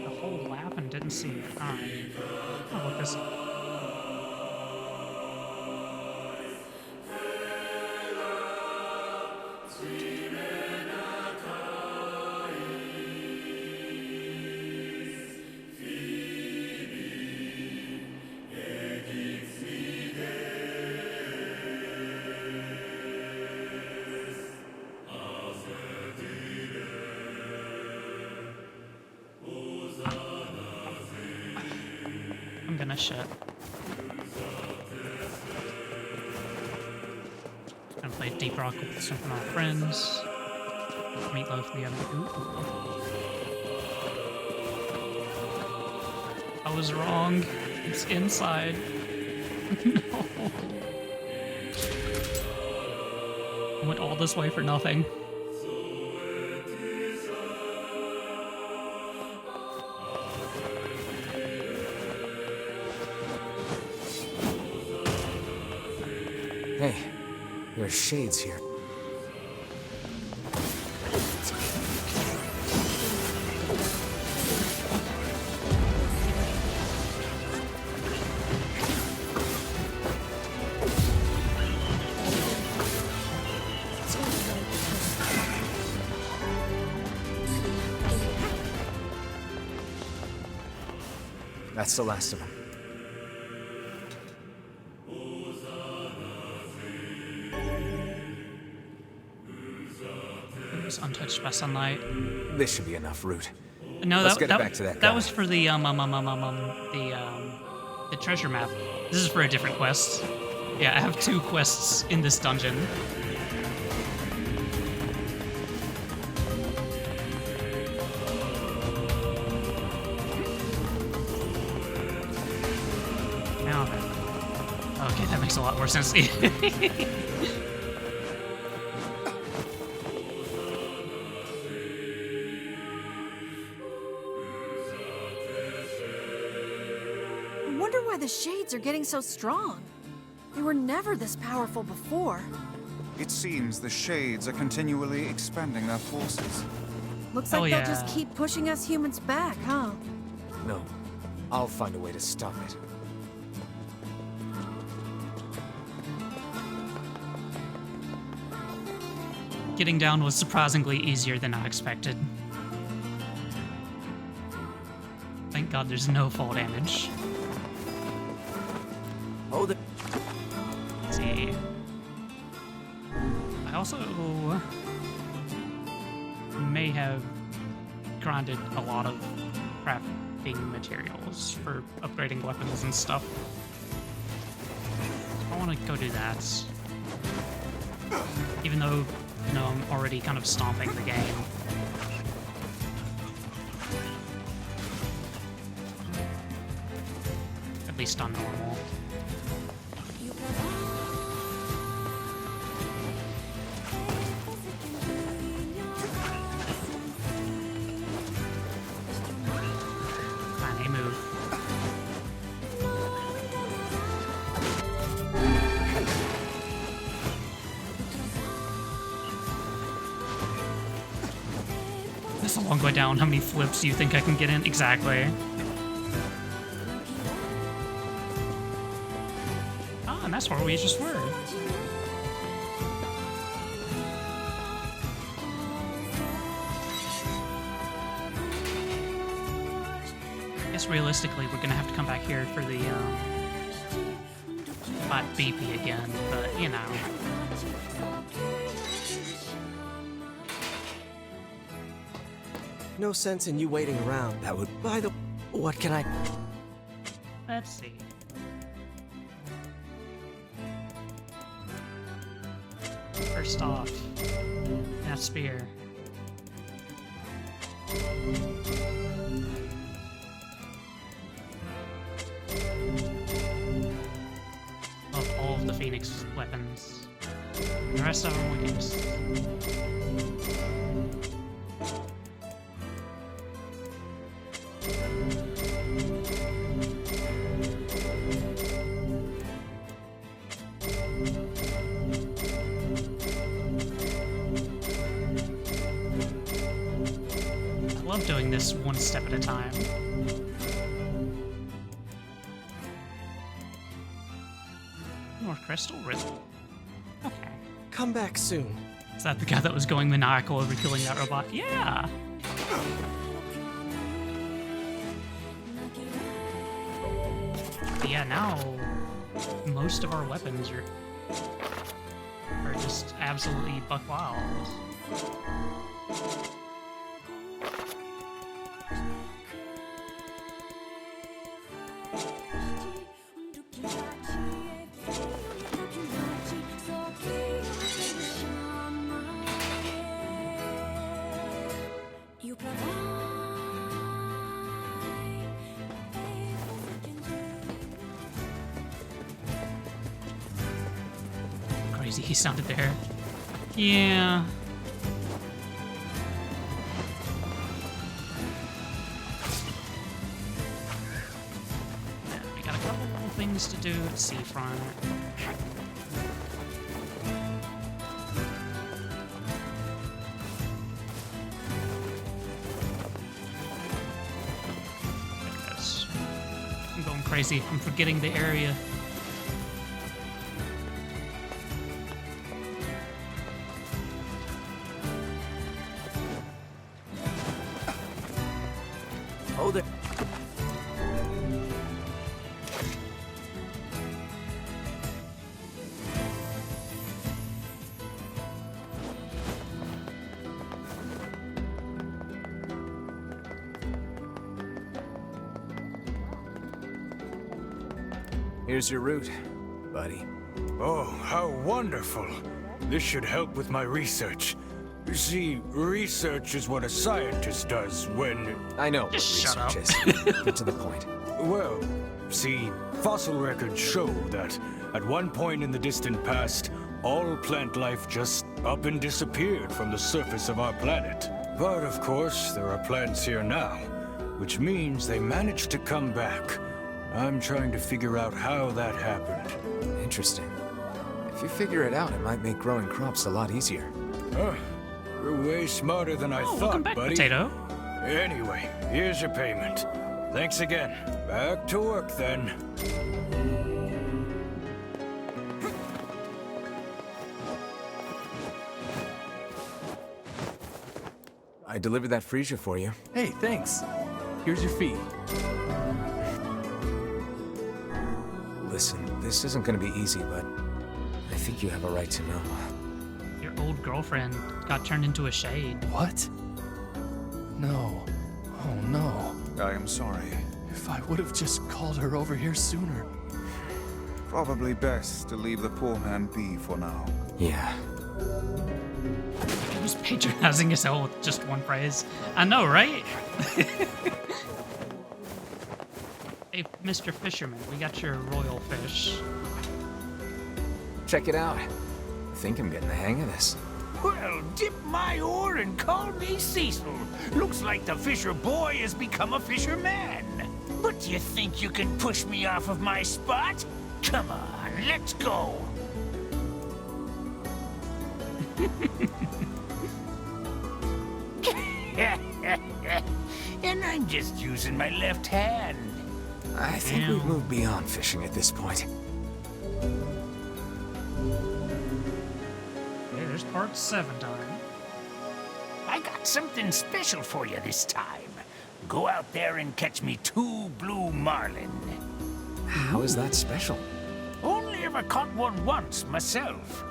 The whole lap and didn't see it. Alright. I'll look this up. I'm gonna shit. Gonna play Deep Rock with some of my friends. Meatloaf the other. Ooh. I was wrong. It's inside. No. I went all this way for nothing. Hey, there's shades here. That's the last of them. It was untouched by sunlight. This should be enough root. No, Let's get it back to that guy. That was for the treasure map. This is for a different quest. Yeah, I have 2 quests in this dungeon. Now then. makes a lot more sense. I wonder why the shades are getting so strong. They were never this powerful before. It seems the Shades are continually expanding their forces. Looks like they'll just keep pushing us humans back, huh? No. I'll find a way to stop it. Getting down was surprisingly easier than I expected. Thank God there's no fall damage. Oh, let's see. I also may have grinded a lot of crafting materials for upgrading weapons and stuff. I want to go do that. Even though, you know, I'm already kind of stomping the game. At least on normal. Fine, move. That's a long way down. How many flips do you think I can get in? Exactly. Ah, and that's where we just were. I guess realistically, we're gonna have to come back here for the fight BP again, but you know. No sense in you waiting around. That would... By the... What can I... Let's see. First off, that spear. Of all of the Phoenix weapons. The rest of them we can just... I love doing this one step at a time. More crystal riddle. Okay. Come back soon. Is that the guy that was going maniacal over killing that robot? Yeah! But yeah, now most of our weapons are just absolutely buck wild. Crazy he sounded there. Yeah. We got a couple more things to do at Seafront. I'm going crazy. I'm forgetting the area. Oh, there... Here's your route, buddy. Oh, how wonderful. This should help with my research. You see, research is what a scientist does when... I know what Just shut research up. is. Get to the point. Well, See, fossil records show that at one point in the distant past, all plant life just up and disappeared from the surface of our planet. But of course, there are plants here now, which means they managed to come back. I'm trying to figure out how that happened. Interesting. If you figure it out, it might make growing crops a lot easier. Huh. You're way smarter than I thought, welcome back, buddy. Potato. Anyway, here's your payment. Thanks again. Back to work then. I delivered that freezer for you. Hey, thanks. Here's your fee. Listen, this isn't gonna be easy, but I think you have a right to know. Your old girlfriend got turned into a shade. What? No. Oh no. I am sorry. If I would have just called her over here sooner. Probably best to leave the poor man be for now. Yeah. He was patronizing his hell with just one phrase. I know, right? Hey, Mr. Fisherman, we got your royal fish. Check it out. I think I'm getting the hang of this. Well, dip my oar and call me Cecil. Looks like the fisher boy has become a fisherman. But do you think you can push me off of my spot? Come on, let's go. And I'm just using my left hand. I think we've moved beyond fishing at this point. Hey, there's part 7 time. I got something special for you this time. Go out there and catch me 2 blue marlin. How is that special? Only ever caught one once myself.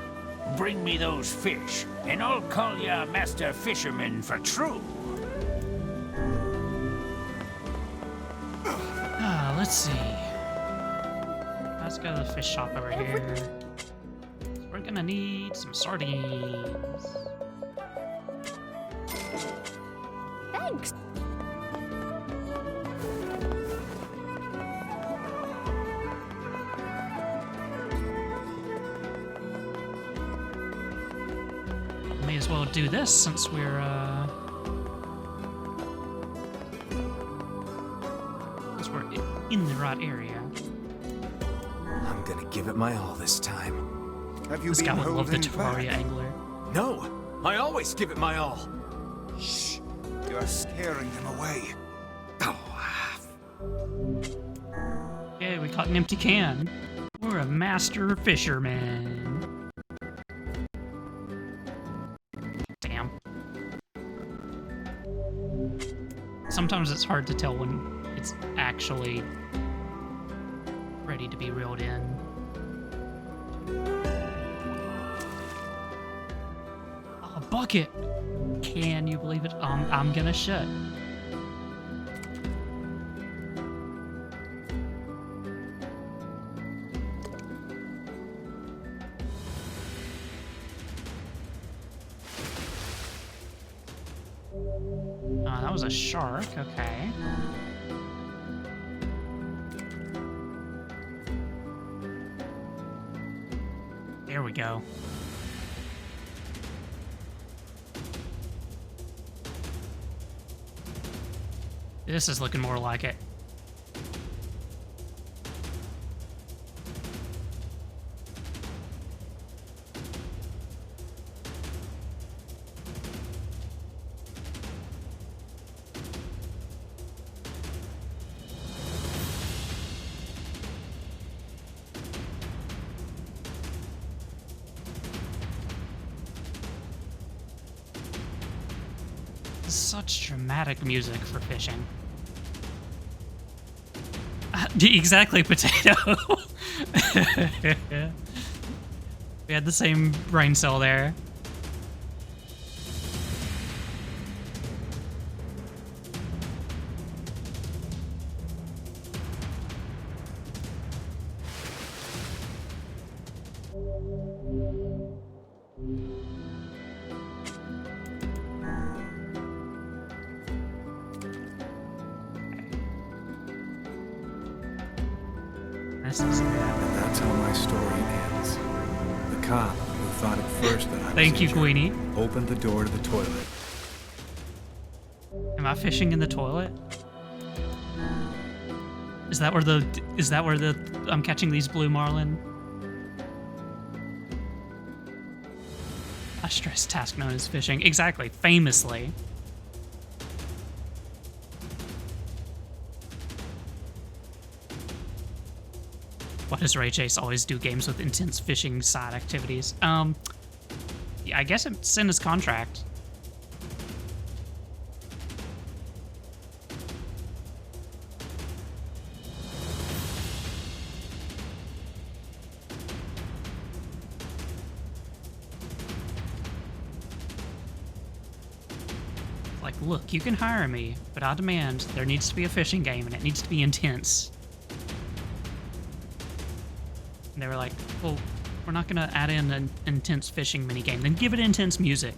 Bring me those fish, and I'll call ya Master Fisherman for true. Let's see. Let's go to the fish shop over here. We're gonna need some sardines. Thanks. May as well do this since we're in the right area. I'm gonna give it my all this time. Have you This been guy would love the holding back? Terraria angler. No! I always give it my all! Shh! You're scaring him away. Okay, we caught an empty can. We're a master fisherman. Damn. Sometimes it's hard to tell when it's actually ready to be reeled in. A bucket! Can you believe it? I'm gonna shut. That was a shark, okay. There we go. This is looking more like it. Such dramatic music for fishing. Exactly, Potato. We had the same brain cell there. This is And that's how my story ends. The cop, who thought at first that I was Thank you, injured, Queenie. opened the door to the toilet. Am I fishing in the toilet? Is that where the I'm catching these blue marlin? A stress task known as fishing. Exactly, famously. Why does Ray Chase always do games with intense fishing side activities? Yeah, I guess it's in his contract. Like, look, you can hire me, but I demand there needs to be a fishing game and it needs to be intense. And they were like, well, we're not gonna add in an intense fishing minigame, then give it intense music.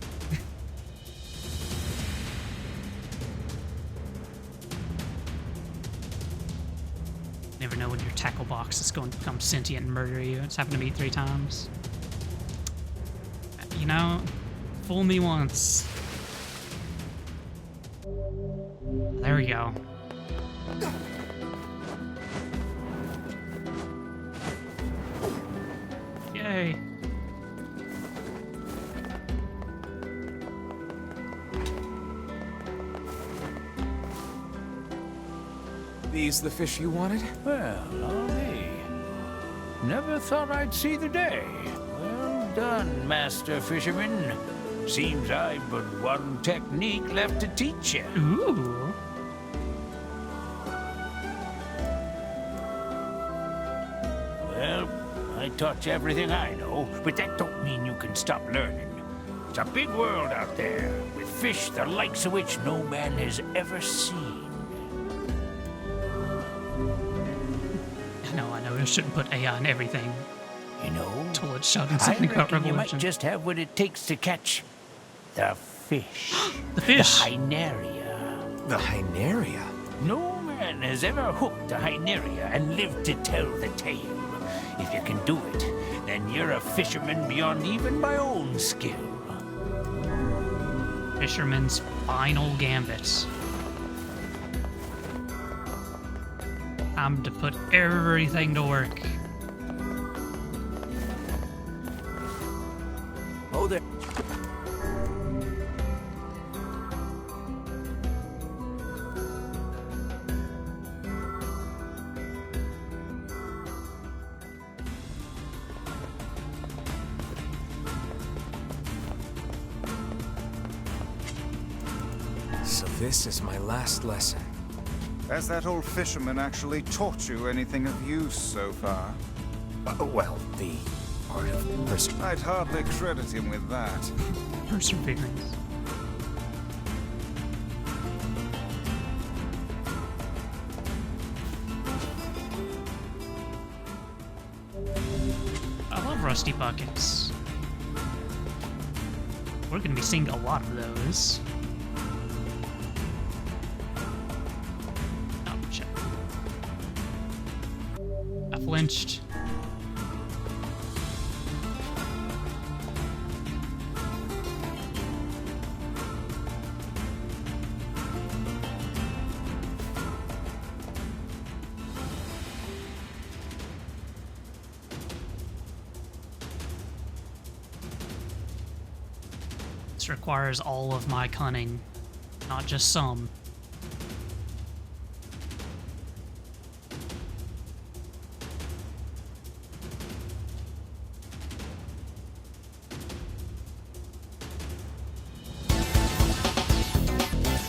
Never know when your tackle box is going to become sentient and murder you. It's happened to me 3 times. You know, fool me once. There we go. Yay. These the fish you wanted? Well, are they? Never thought I'd see the day. Well done, Master Fisherman. Seems I've but one technique left to teach you. Ooh. Well, I taught you everything I know, but that don't mean you can stop learning. It's a big world out there, with fish the likes of which no man has ever seen. I know, I shouldn't put AI in everything. You know, Until it's shouting I something about reckon you might revolution. just have what it takes to catch the fish. The fish! The Hyneria. The Hyneria? No man has ever hooked a Hyneria and lived to tell the tale. If you can do it, then you're a fisherman beyond even my own skill. Fisherman's final gambit. I'm to put everything to work. Oh, there. So this is my last lesson. Has that old fisherman actually taught you anything of use so far? Well, the art of perseverance. I'd hardly credit him with that. Perseverance. I love rusty buckets. We're gonna be seeing a lot of those. Oh, shit. I flinched. This requires all of my cunning, not just some.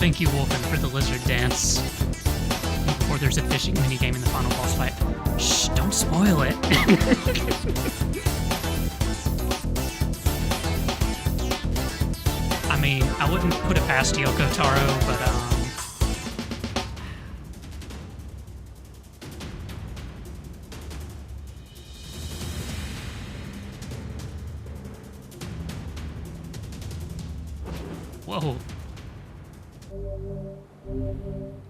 Thank you, Wolfen, for the lizard dance. Before there's a fishing minigame in the final boss fight. Shh, don't spoil it. I mean, I wouldn't put it past Yoko Taro, but whoa.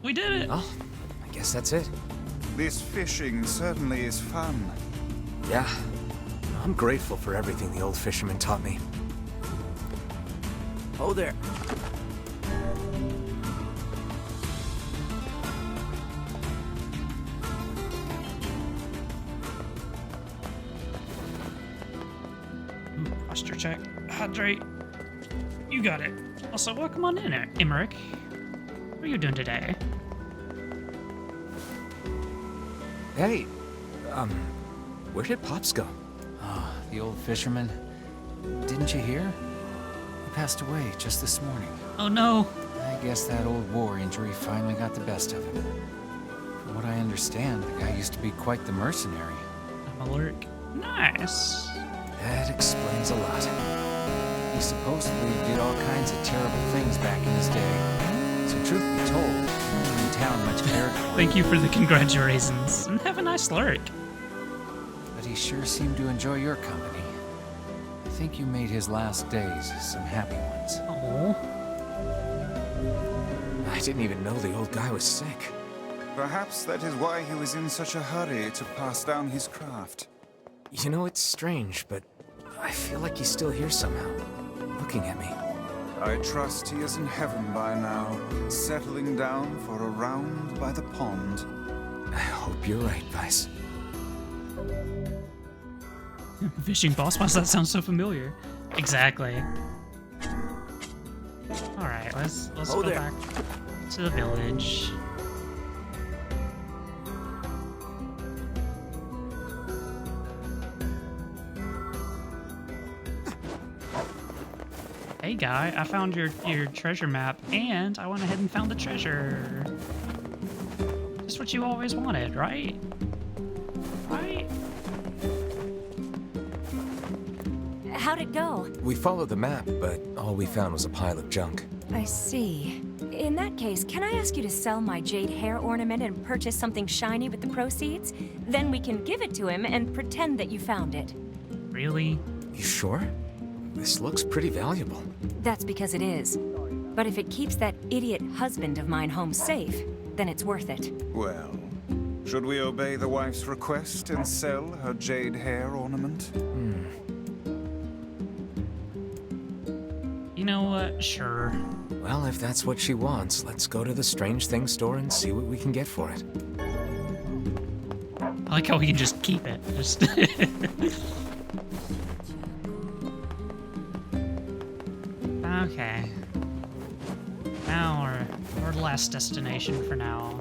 We did it! Well, I guess that's it. This fishing certainly is fun. Yeah, I'm grateful for everything the old fisherman taught me. Oh there. Posture check. Hydrate. You got it. Also, welcome on in, Emmerich. What are you doing today? Hey, where did Pops go? Ah, the old fisherman. Didn't you hear? He passed away just this morning. Oh no! I guess that old war injury finally got the best of him. From what I understand, the guy used to be quite the mercenary. I'm alert. Nice. That explains a lot. He supposedly did all kinds of terrible things back in his day. So truth be told, no one in town much cared for him. Thank you for the congratulations, and have a nice lurk. But he sure seemed to enjoy your company. I think you made his last days some happy ones. Oh. I didn't even know the old guy was sick. Perhaps that is why he was in such a hurry to pass down his craft. You know, it's strange, but I feel like he's still here somehow, looking at me. I trust he is in heaven by now, settling down for a round by the pond. I hope you're right, Vice. Fishing boss, why does that sound so familiar? Exactly. Alright, let's go back to the village. Hey guy, I found your treasure map, and I went ahead and found the treasure. Just what you always wanted, right? Right? How'd it go? We followed the map, but all we found was a pile of junk. I see. In that case, can I ask you to sell my jade hair ornament and purchase something shiny with the proceeds? Then we can give it to him and pretend that you found it. Really? You sure? This looks pretty valuable. That's because it is. But if it keeps that idiot husband of mine home safe, then it's worth it. Well, should we obey the wife's request and sell her jade hair ornament? You know what? Sure. Well, if that's what she wants, let's go to the Strange Things store and see what we can get for it. I like how we can just keep it. Just Okay. Now our last destination for now.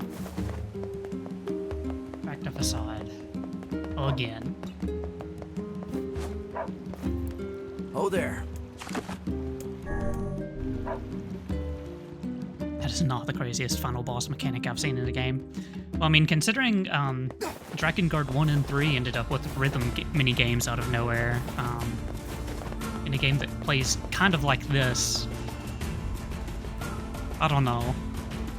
Back to Facade. Again. Oh there. That is not the craziest final boss mechanic I've seen in the game. Well, I mean, considering Drakengard 1 and 3 ended up with rhythm mini games out of nowhere, in a game that plays kind of like this, I don't know.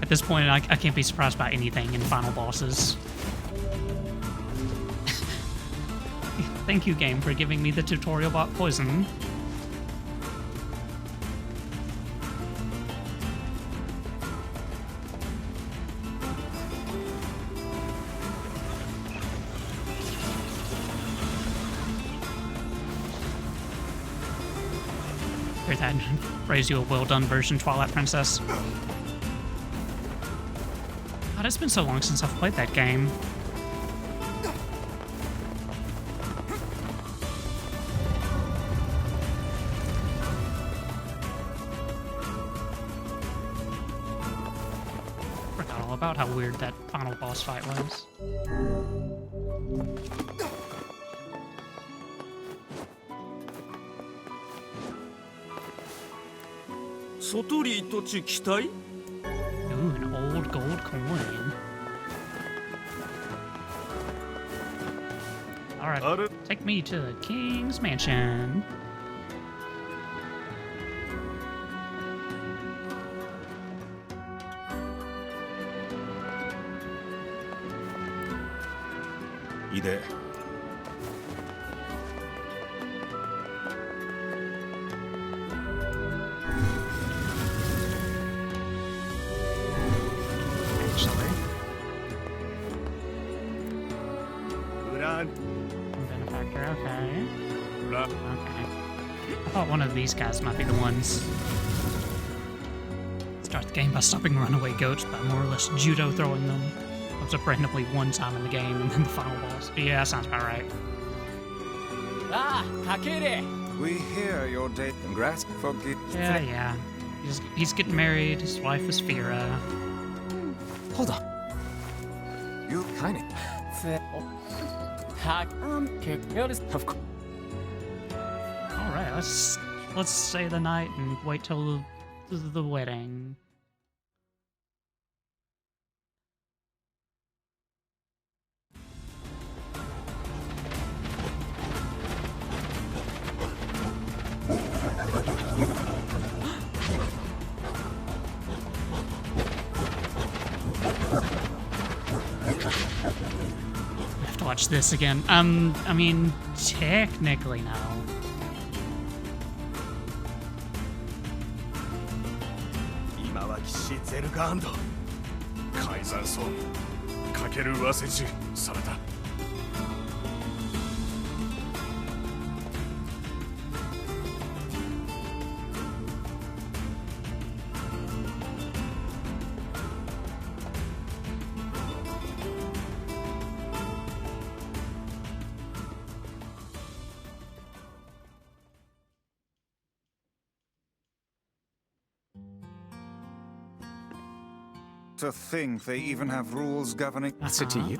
At this point, I can't be surprised by anything in final bosses. Thank you, game, for giving me the tutorial about poison. Hear that? Raise you a well-done version, Twilight Princess. God, it's been so long since I've played that game. Forgot all about how weird that final boss fight was. Ooh, an old gold coin. Alright, take me to the King's Mansion. Ide. Okay. I thought one of these guys might be the ones. Start the game by stopping runaway goats by more or less judo throwing them. Comes up randomly one time in the game, and then the final boss. Yeah, sounds about right. Ah, Kakere! We hear your date. Congrats for Yeah. He's getting married. His wife is Fira. Hold on. You kind of. Of course. All right, let's say the night and wait till the wedding. I have to watch this again. I mean, technically no. 今は騎士ゼルガーンド改ざんそうかける忘れじされた To think they even have rules governing. That's it to you.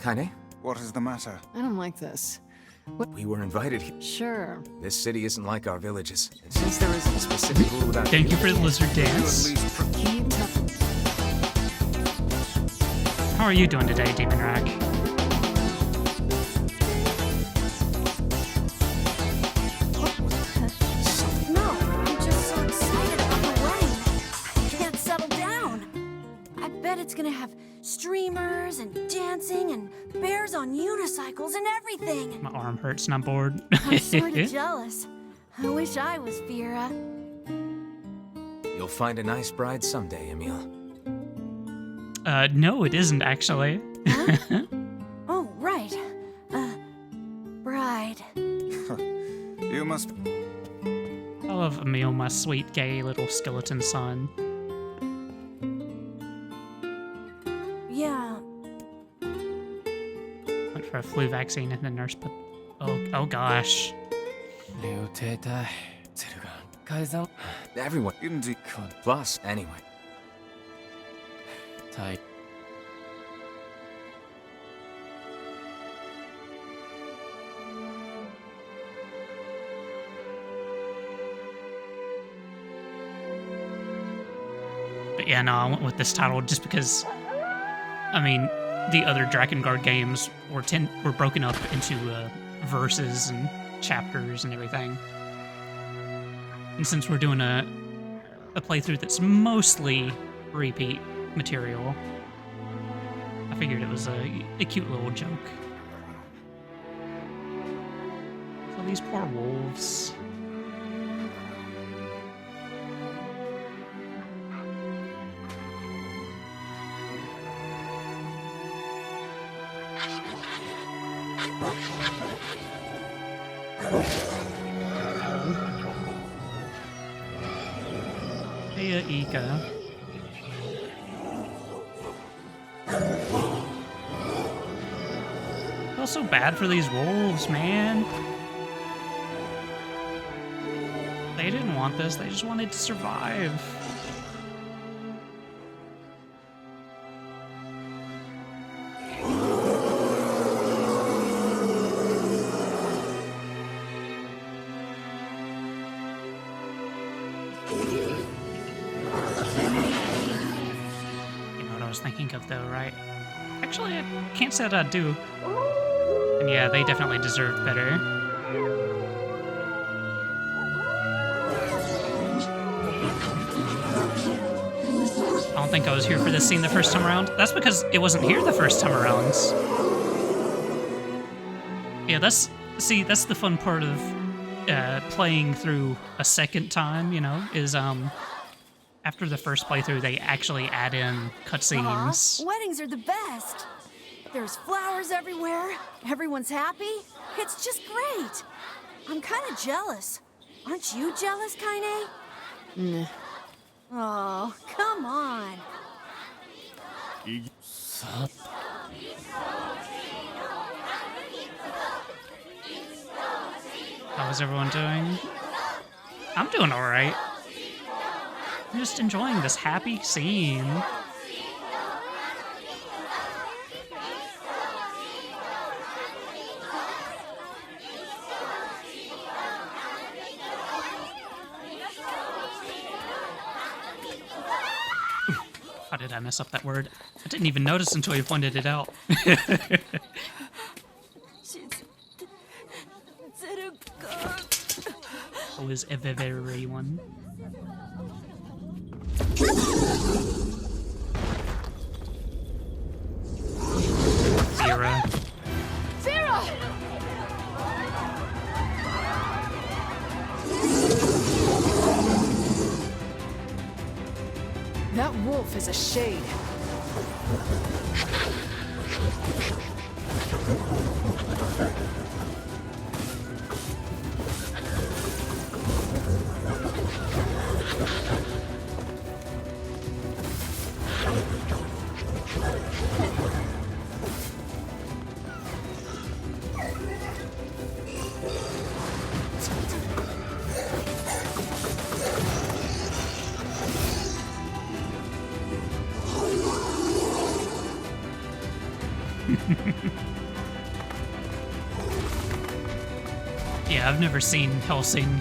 Kane? What is the matter? I don't like this. We were invited here. Sure. This city isn't like our villages. And since there isn't a specific rule about Thank you for the lizard dance. How are you doing today, Demon Rack? No, I'm just so excited about the wedding. I can't settle down. I bet it's gonna have streamers and dancing and bears on unicycles and everything. My arm hurts and I'm bored. I'm sort of jealous. I wish I was Fira. You'll find a nice bride someday, Emil. No, it isn't actually. Oh, right. Bride. You must. I love Emil, my sweet, gay little skeleton son. Yeah. Went for a flu vaccine and the nurse put. Oh gosh. Everyone. Plus, anyway. But yeah, no, I went with this title just because, I mean, the other Drakengard games were broken up into verses and chapters and everything. And since we're doing a playthrough that's mostly repeat material, I figured it was a cute little joke. So these poor wolves. Hey, Ika. I feel so bad for these wolves, man. They didn't want this, they just wanted to survive. Thinking of though, right? Actually, I can't say that I do. And yeah, they definitely deserve better. I don't think I was here for this scene the first time around. That's because it wasn't here the first time around. Yeah, that's the fun part of playing through a second time, you know, is after the first playthrough, they actually add in cutscenes. Weddings are the best. There's flowers everywhere. Everyone's happy. It's just great. I'm kind of jealous. Aren't you jealous, Kaine? Nah. Oh, come on. How's everyone doing? I'm doing alright. I'm just enjoying this happy scene. How did I mess up that word? I didn't even notice until you pointed it out. Always everyone. Vera. Vera! That wolf is a shade. Yeah, I've never seen Hellsing,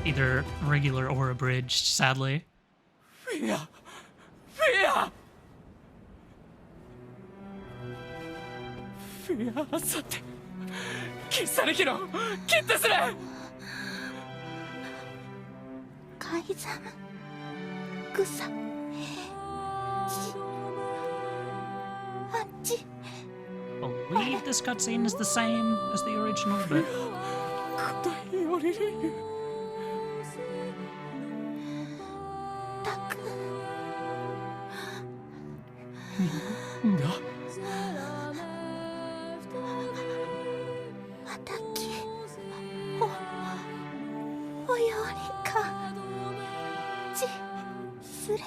either regular or abridged, sadly. Fear! Fear! Fear さて消されきろ決定する改ざん草あっち Believe this cutscene is the same as the original, but 答えよりるたくんだまたきおよりかちすれて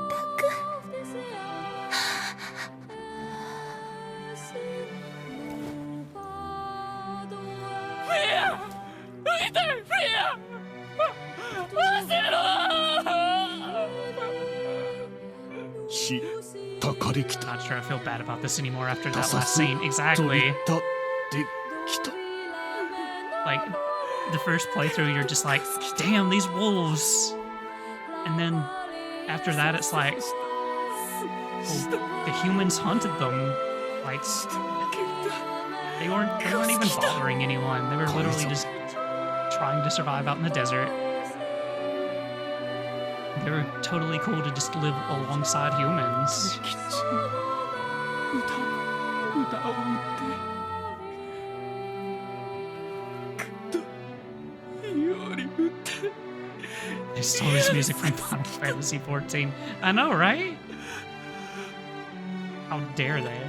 たくフェア見てフェア忘れろ Not sure I feel bad about this anymore after that last scene. Exactly. Like, the first playthrough, you're just like, damn, these wolves. And then after that, it's like, well, the humans hunted them. Like, they weren't even bothering anyone. They were literally just trying to survive out in the desert. They were totally cool to just live alongside humans. They stole this music from Final Fantasy XIV. I know, right? How dare they?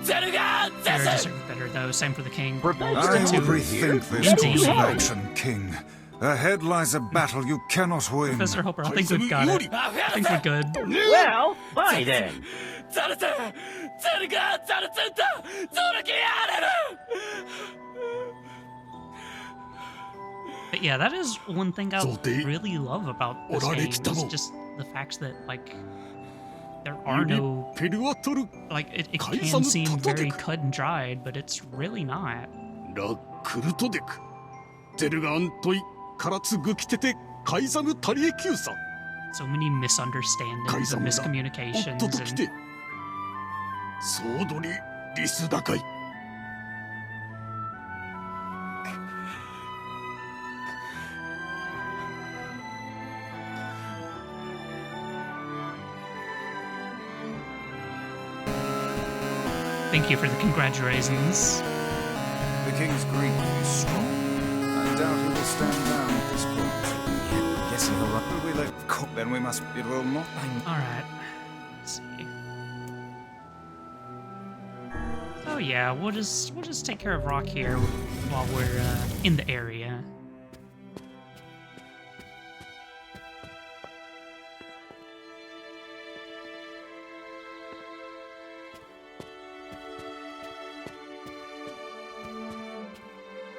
Vera deserved better, though. Same for the king. I will rethink this course of action, King. Ahead lies a battle you cannot win. Professor Hopper, I think we've got it. I think we're good. Well, fine then. But yeah, that is one thing I really love about this game, is just the fact that, like, there are no... Like, it can seem very cut and dried, but it's really not. So many misunderstandings and miscommunications and... Thank you for the congratulations. The king's grief is strong. I doubt he will stand down at this point. Guessing he'll run. Will we let go? Then we must. It will not. All right. Let's see. Oh yeah, we'll just take care of Rock here while we're in the area.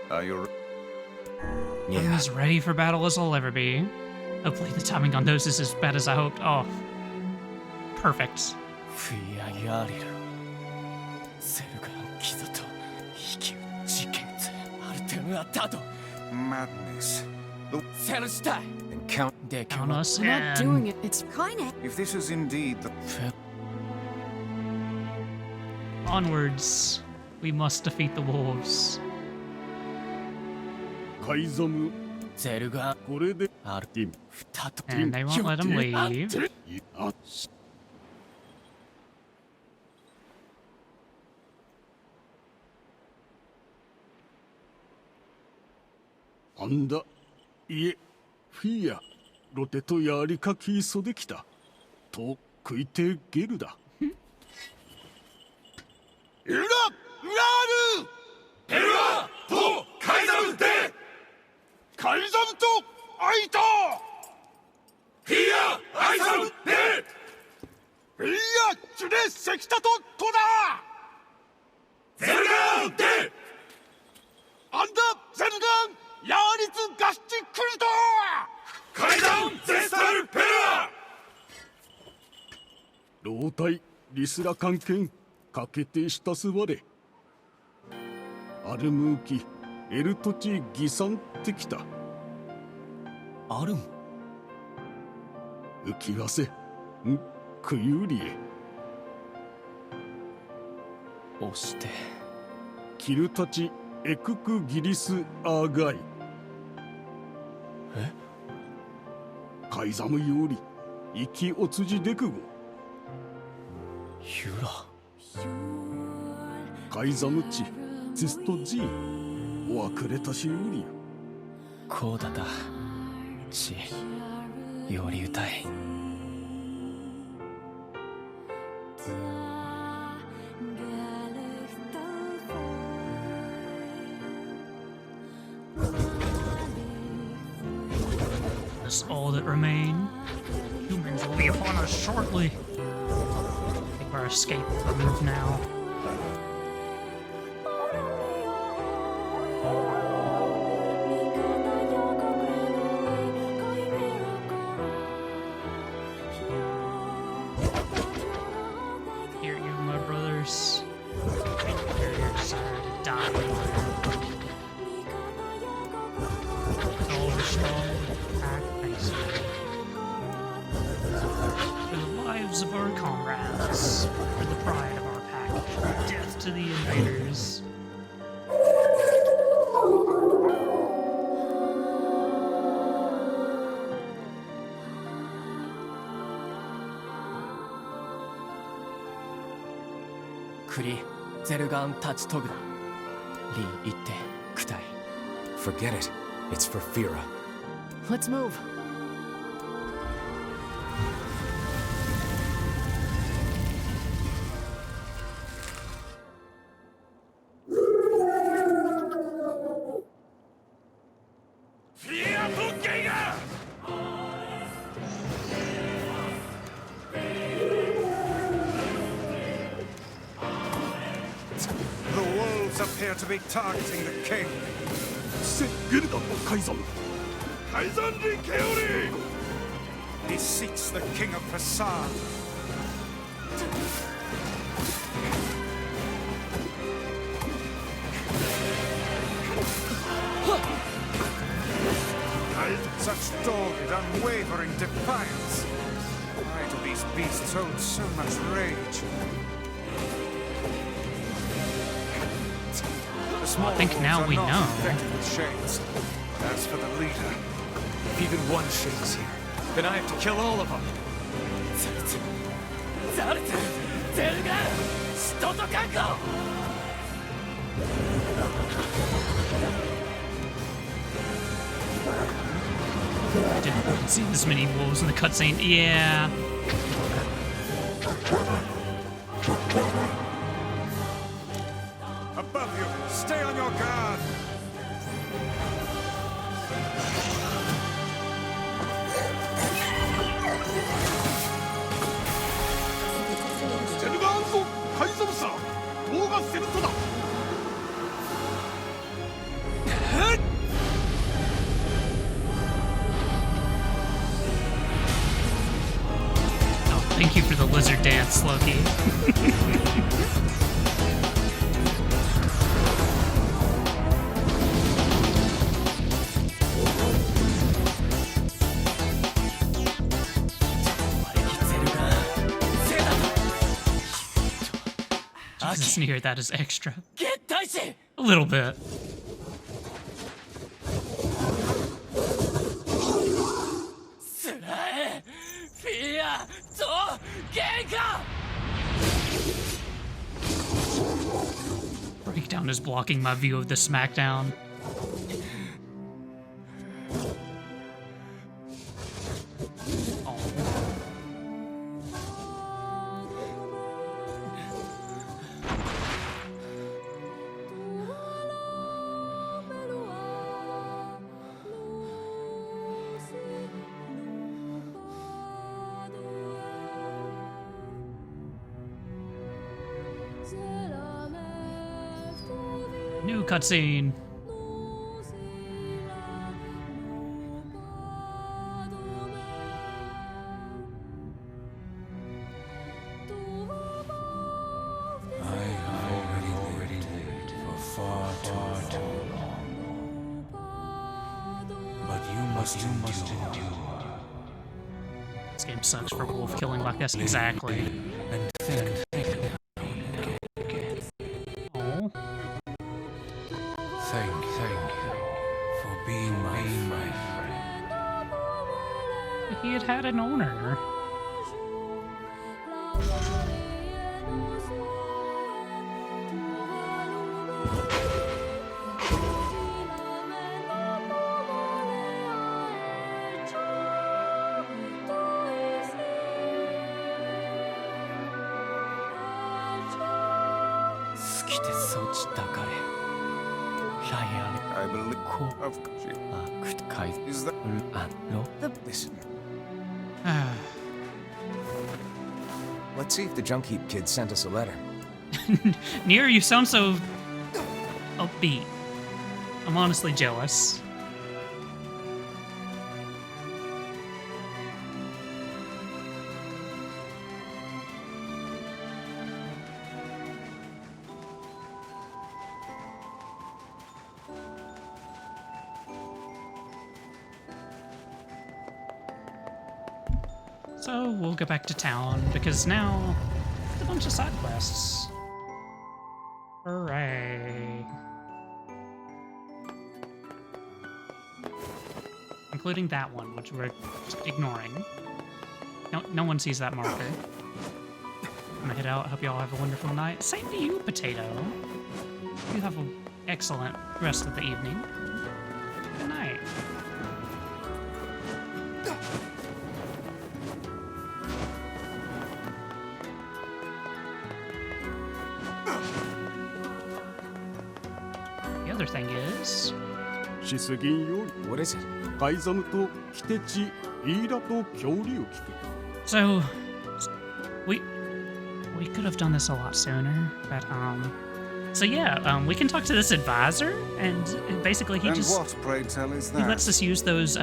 Are you? I'm as ready for battle as I'll ever be. Hopefully the timing on those is as bad as I hoped. Oh, perfect. Madness. And count. Count us We're not in. doing it. It's kinda. If this is indeed the Onwards. We must defeat the wolves. 海ザムゼルがこれでアルティム2と And they won't let him leave. あなんだいえフィアロテとやりかきそできたと食いてゲルだエルガエルガとカイザムでカイザムとアイタフィアアイザムでフィアチュレセキタとトダゼルガンでアンダゼルガンヤーリツガスチクルトカイザムゼスタルペラ老体リスラ関係かけてしたすわれアルムーキエルトチギサンってきたアルム浮きわせんクユリエ押してキルタチエククギリスアーガイえカイザムより生きおつじでくごユラカイザムチゼストジーおわくれたしよりこうだたちより歌いThat's all that remain. Humans will be upon us shortly. I think our escape will move now. Here you, my brothers. Prepare your desire to die. All restored. For the lives of our comrades, for the pride of our pack, death to the invaders. Forget it. It's for Fira. Let's move. The wolves appear to be targeting the king. セゲルダのカイザムカイザンリケオリ He seeks the king of Facade. Such dogged, unwavering defiance. Why do these beasts hold so much rage? The small I think now wolves are we not know. infected with shades. But as for the leader, If even one shade is here, then I have to kill all of them. Didn't see this many wolves in the cutscene. Yeah. Above you! Stay on your guard! Oh, thank you for the lizard dance, Loki. Jesus, NieR, that is extra. A little bit. Breakdown is blocking my view of the SmackDown. New cutscene. Already lived for far too long. But you must endure. This game sucks for wolf killing like this. Exactly. And think. Oh. Thank you for being my friend. He had an owner. I believe. Of course. Is that. Listen. Let's see if the junk heap kid sent us a letter. NieR, you sound so upbeat. I'm honestly jealous. So we'll go back to town because now there's a bunch of side quests. Hooray. Including that one, which we're just ignoring. No one sees that marker. I'm gonna head out. Hope you all have a wonderful night. Same to you, Potato. You have an excellent rest of the evening. Good night. The other thing is... What is it? So, we could have done this a lot sooner, but so yeah, we can talk to this advisor, and basically he just what, pray tell, is he that? lets us use those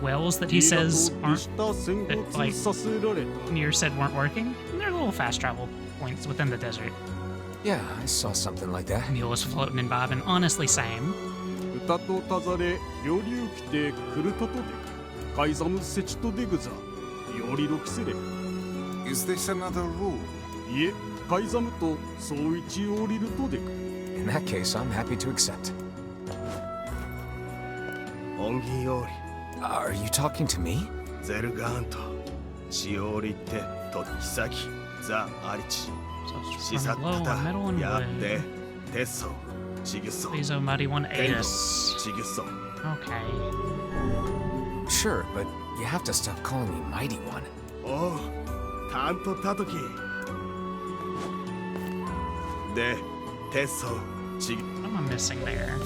wells that he says aren't that like NieR said weren't working. And they're little fast travel points within the desert. Yeah, I saw something like that. Mule is floating and bobbing. Honestly, same. Is this another rule? In that case, I'm happy to accept. Are you talking to me? From low and metal and wood. Please, oh mighty one, aid us. Okay. Sure, but you have to stop calling me Mighty One. Oh, タントタトキ。で、テッソ、ち。What am I missing there?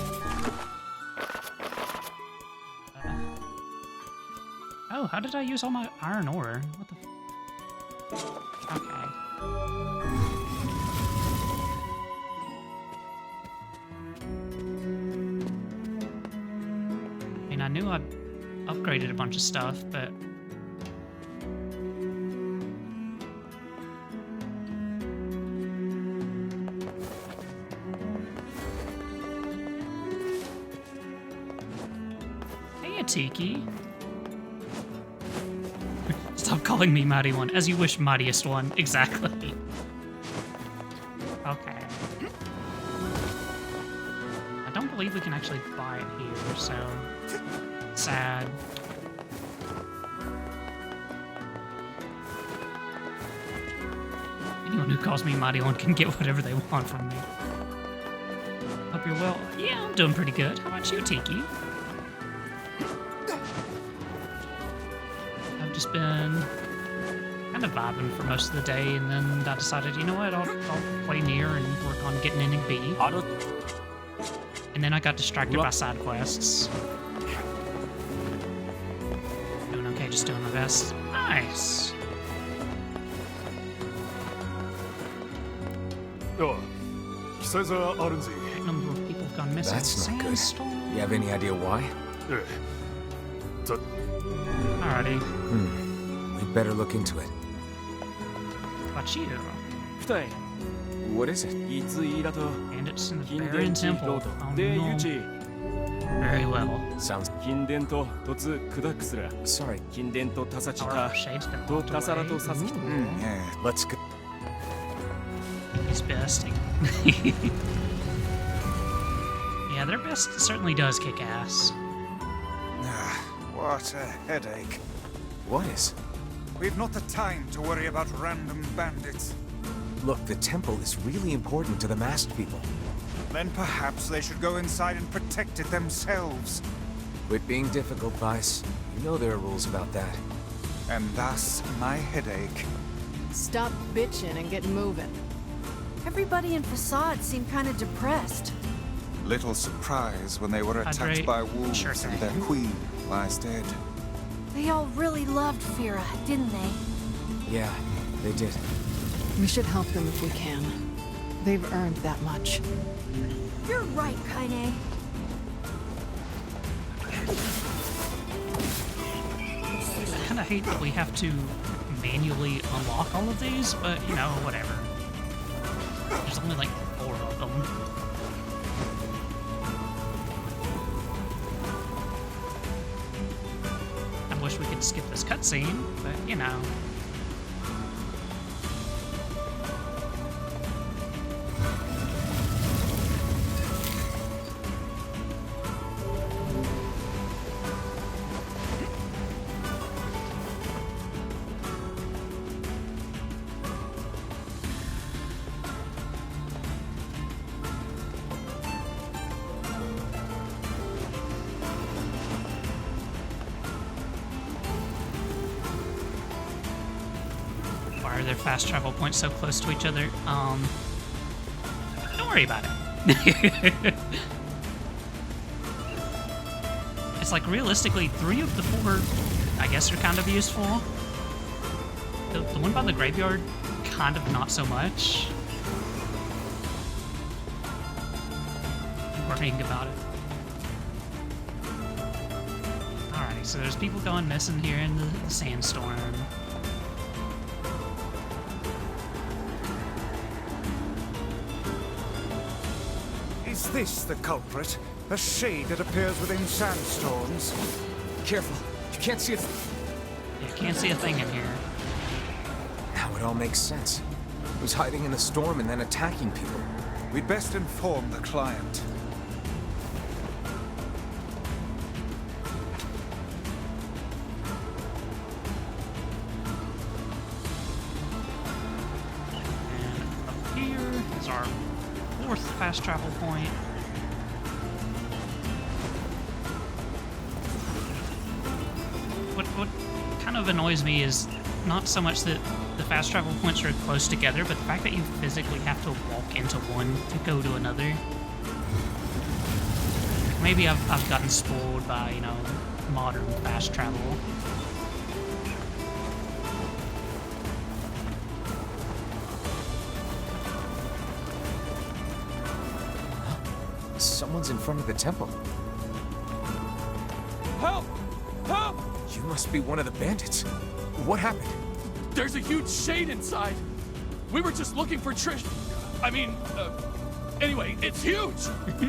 Oh, how did I use all my iron ore? What the Okay. I mean, I knew I'd upgraded a bunch of stuff, but... Hey, Tiki. Stop calling me Mighty One, as you wish, Mightiest One. Exactly. Okay. I don't believe we can actually buy it here, so... Sad. Anyone who calls me Mighty One can get whatever they want from me. Hope you're well. Yeah, I'm doing pretty good. How about you, Tiki? I've just been kind of vibing for most of the day, and then I decided, you know what, I'll play NieR and work on getting ending B. And then I got distracted by side quests. Doing okay, just doing my best. Nice. Number of people have gone missing. That's not good. You have any idea why? Alrighty. We'd better look into it. What about you? What is it? Bandits in the Baron Temple. Oh no. Very well. Sounds... Sorry. Our shade's been locked away. Yeah, let's go. He's besting. Yeah, their best certainly does kick ass. What a headache. What is? We've not the time to worry about random bandits. Look, the temple is really important to the masked people. Then perhaps they should go inside and protect it themselves. Quit being difficult, Vice. You know there are rules about that. And thus, my headache. Stop bitching and get moving. Everybody in Facade seemed kind of depressed. Little surprise when they were attacked by wolves and their queen lies dead. They all really loved Fira, didn't they? Yeah, they did. We should help them if we can. They've earned that much. You're right, Kaine. I kind of hate that we have to manually unlock all of these, but, you know, whatever. There's only like 4 of them. I wish we could skip this cutscene, but, you know. Why are their fast travel points so close to each other? Don't worry about it. It's like realistically 3 of the 4, I guess, are kind of useful. The one by the graveyard, kind of not so much. I'm worrying about it. Alrighty, so there's people going missing here in the sandstorm. Is this the culprit? A shade that appears within sandstorms? Careful. You can't see it. Yeah, can't see a thing in here. Now it all makes sense. It was hiding in the storm and then attacking people. We'd best inform the client. And up here is our 4th fast travel point. kind of annoys me is not so much that the fast travel points are close together, but the fact that you physically have to walk into one to go to another. Maybe I've gotten spoiled by, you know, modern fast travel. Someone's in front of the temple. Help! Help! You must be one of the bandits. What happened? There's a huge shade inside. We were just looking for Trish. I mean, anyway, it's huge.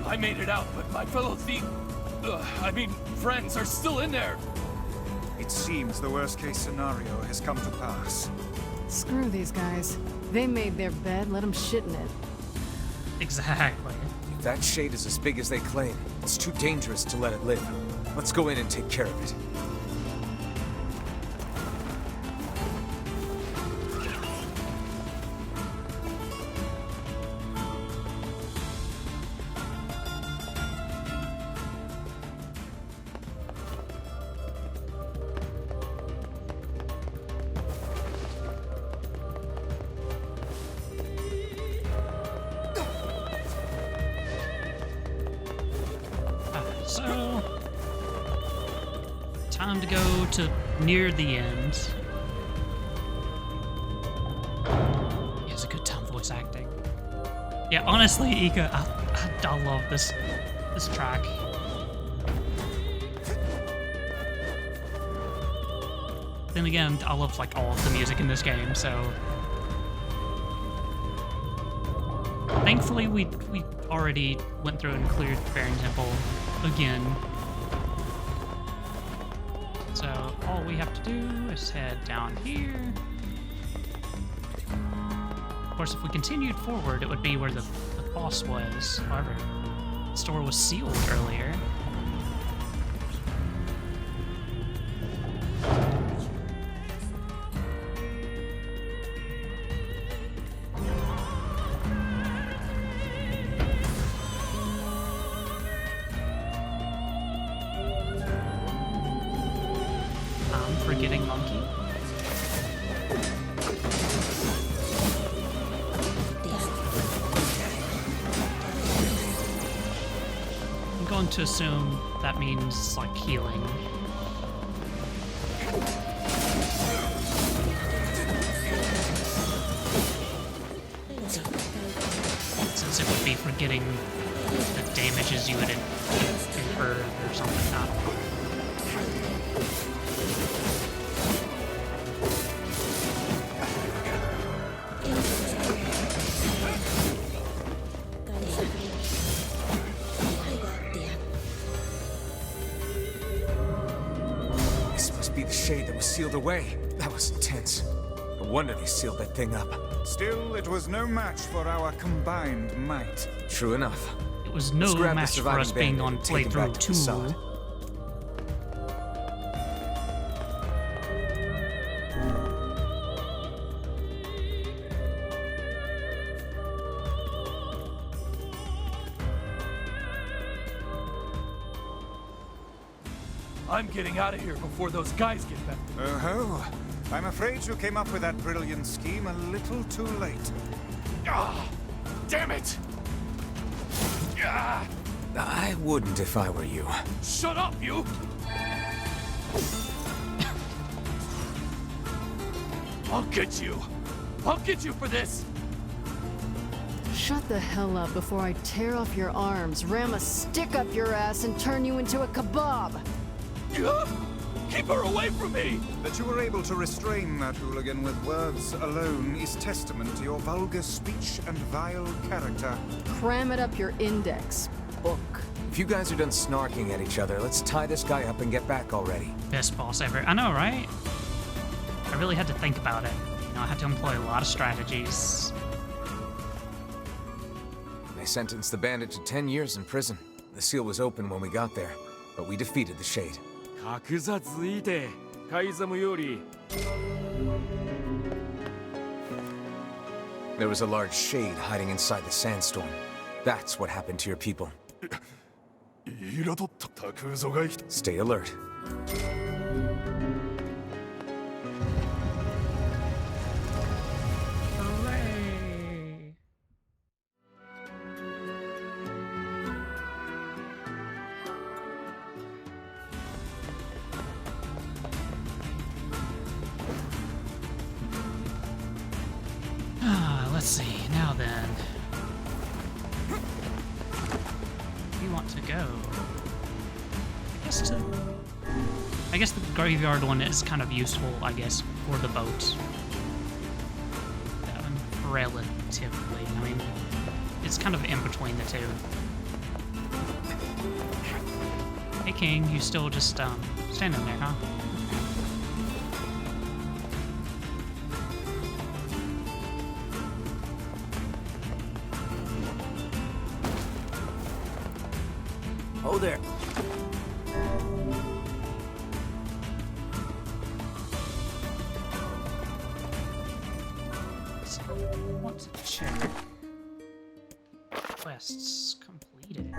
I made it out, but my fellow thief, friends are still in there. It seems the worst-case scenario has come to pass. Screw these guys. They made their bed, let them shit in it. Exactly. If that shade is as big as they claim, it's too dangerous to let it live. Let's go in and take care of it. So, time to go to near the end. He has a good time voice acting. Yeah, honestly, Ika, I love this track. Then again, I love like all of the music in this game, so thankfully we already went through and cleared Baron Temple again. So all we have to do is head down here. Of course, if we continued forward, it would be where the boss was. However, the store was sealed earlier. Forgetting monkey. I'm going to assume that means like healing. Since it would be forgetting the damages you would incur or something. I don't know. That was sealed away. That was intense. No wonder they sealed that thing up. Still, it was no match for our combined might. True enough. It was no match for us being on playthrough 2. I'm getting out of here before those guys get back. Oh-ho. I'm afraid you came up with that brilliant scheme a little too late. Ah! Damn it! Ah! I wouldn't if I were you. Shut up, you! I'll get you. I'll get you for this! Shut the hell up before I tear off your arms, ram a stick up your ass, and turn you into a kebab! Keep her away from me! That you were able to restrain that hooligan with words alone is testament to your vulgar speech and vile character. Cram it up your index, book. If you guys are done snarking at each other, let's tie this guy up and get back already. Best boss ever. I know, right? I really had to think about it. You know, I had to employ a lot of strategies. They sentenced the bandit to 10 years in prison. The seal was open when we got there, but we defeated the Shade. There was a large shade hiding inside the sandstorm. That's what happened to your people. Stay alert. see, now then. We want to go. I guess the graveyard one is kind of useful, I guess, for the boat. Relatively. I mean, it's kind of in between the two. Hey, King, you still just, standing there, huh? Oh, there. I want to check. Quests completed.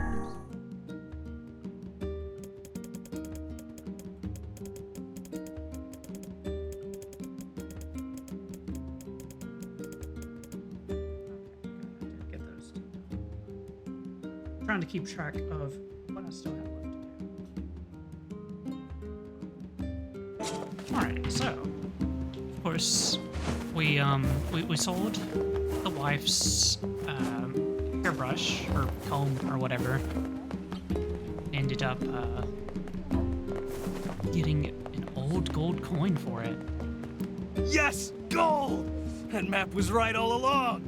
Get those two. I'm trying to keep track of what I still have left to do. Alright, so of course we sold the wife's hairbrush or comb or whatever. Ended up getting an old gold coin for it. Yes! Gold! That map was right all along.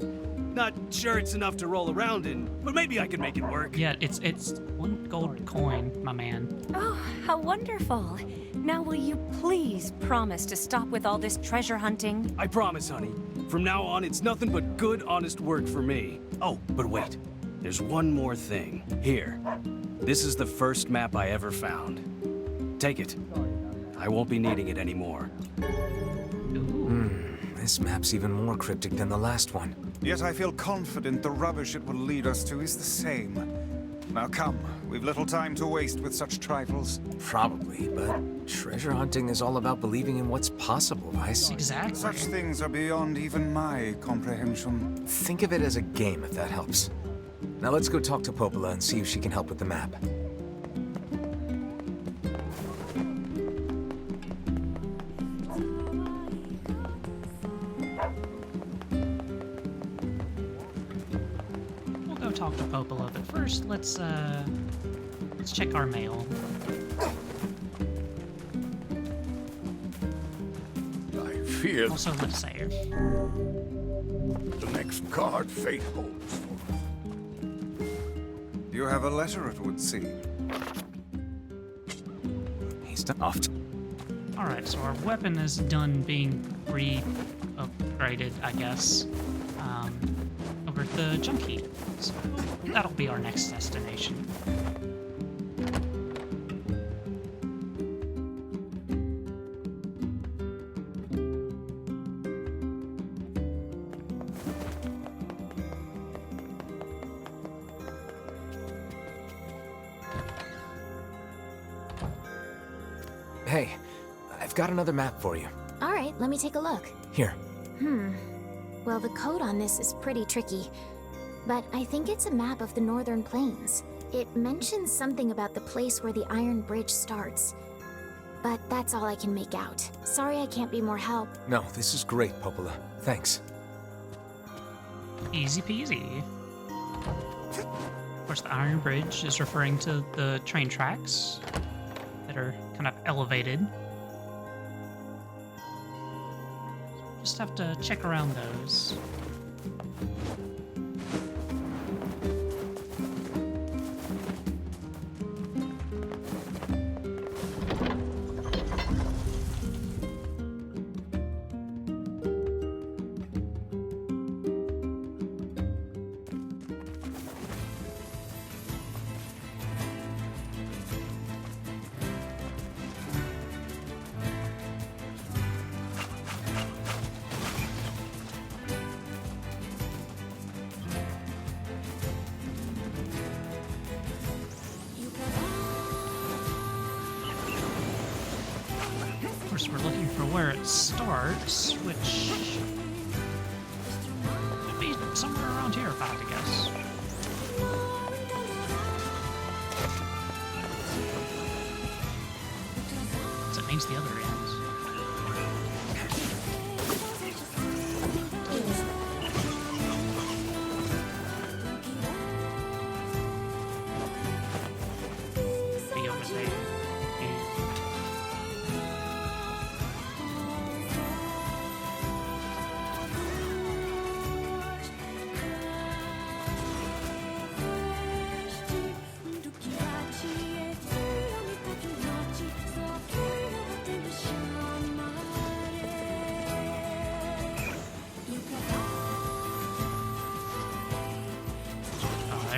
Not sure it's enough to roll around in, but maybe I can make it work. Yeah, it's one gold coin, my man. Oh, how wonderful. Now will you please promise to stop with all this treasure hunting? I promise, honey. From now on, it's nothing but good, honest work for me. Oh, but wait. There's one more thing. Here. This is the first map I ever found. Take it. I won't be needing it anymore. This map's even more cryptic than the last one. Yet I feel confident the rubbish it will lead us to is the same. Now come, we've little time to waste with such trifles. Probably, but treasure hunting is all about believing in what's possible, Vice. Exactly. Such things are beyond even my comprehension. Think of it as a game, if that helps. Now let's go talk to Popola and see if she can help with the map. We'll go talk to Popola, but first let's check our mail. I fear Also, let's save. the next card fate holds for us. You have a letter, it would seem. He's done off. Alright, so our weapon is done being re-upgraded, I guess, over at the junkie. So that'll be our next destination. Hey, I've got another map for you. All right, let me take a look. Here. Well, the code on this is pretty tricky, but I think it's a map of the Northern Plains. It mentions something about the place where the Iron Bridge starts, but that's all I can make out. Sorry I can't be more help. No, this is great, Popola. Thanks. Easy peasy. Of course, the Iron Bridge is referring to the train tracks that are kind of elevated. Just have to check around those. Of course, we're looking for where it starts, which could be somewhere around here, if I had to guess. So it means the other end.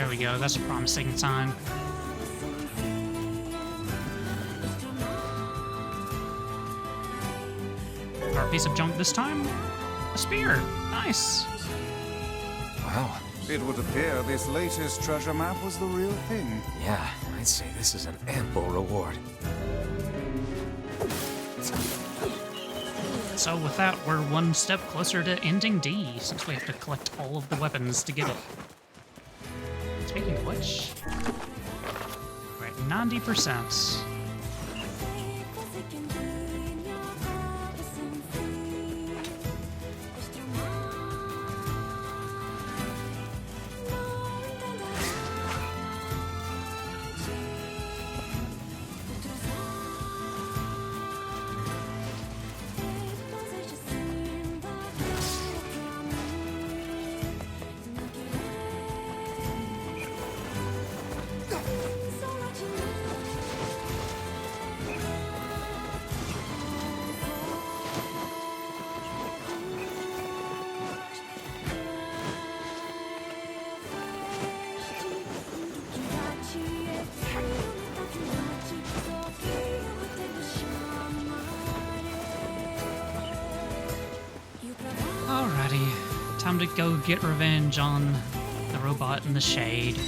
There we go. That's a promising sign. Our piece of junk this time? A spear. Nice. Wow. It would appear this latest treasure map was the real thing. Yeah, I'd say this is an ample reward. So with that, we're one step closer to ending D, since we have to collect all of the weapons to get it. Speaking of which, we're at 90%. Alrighty, time to go get revenge on the robot in the shade.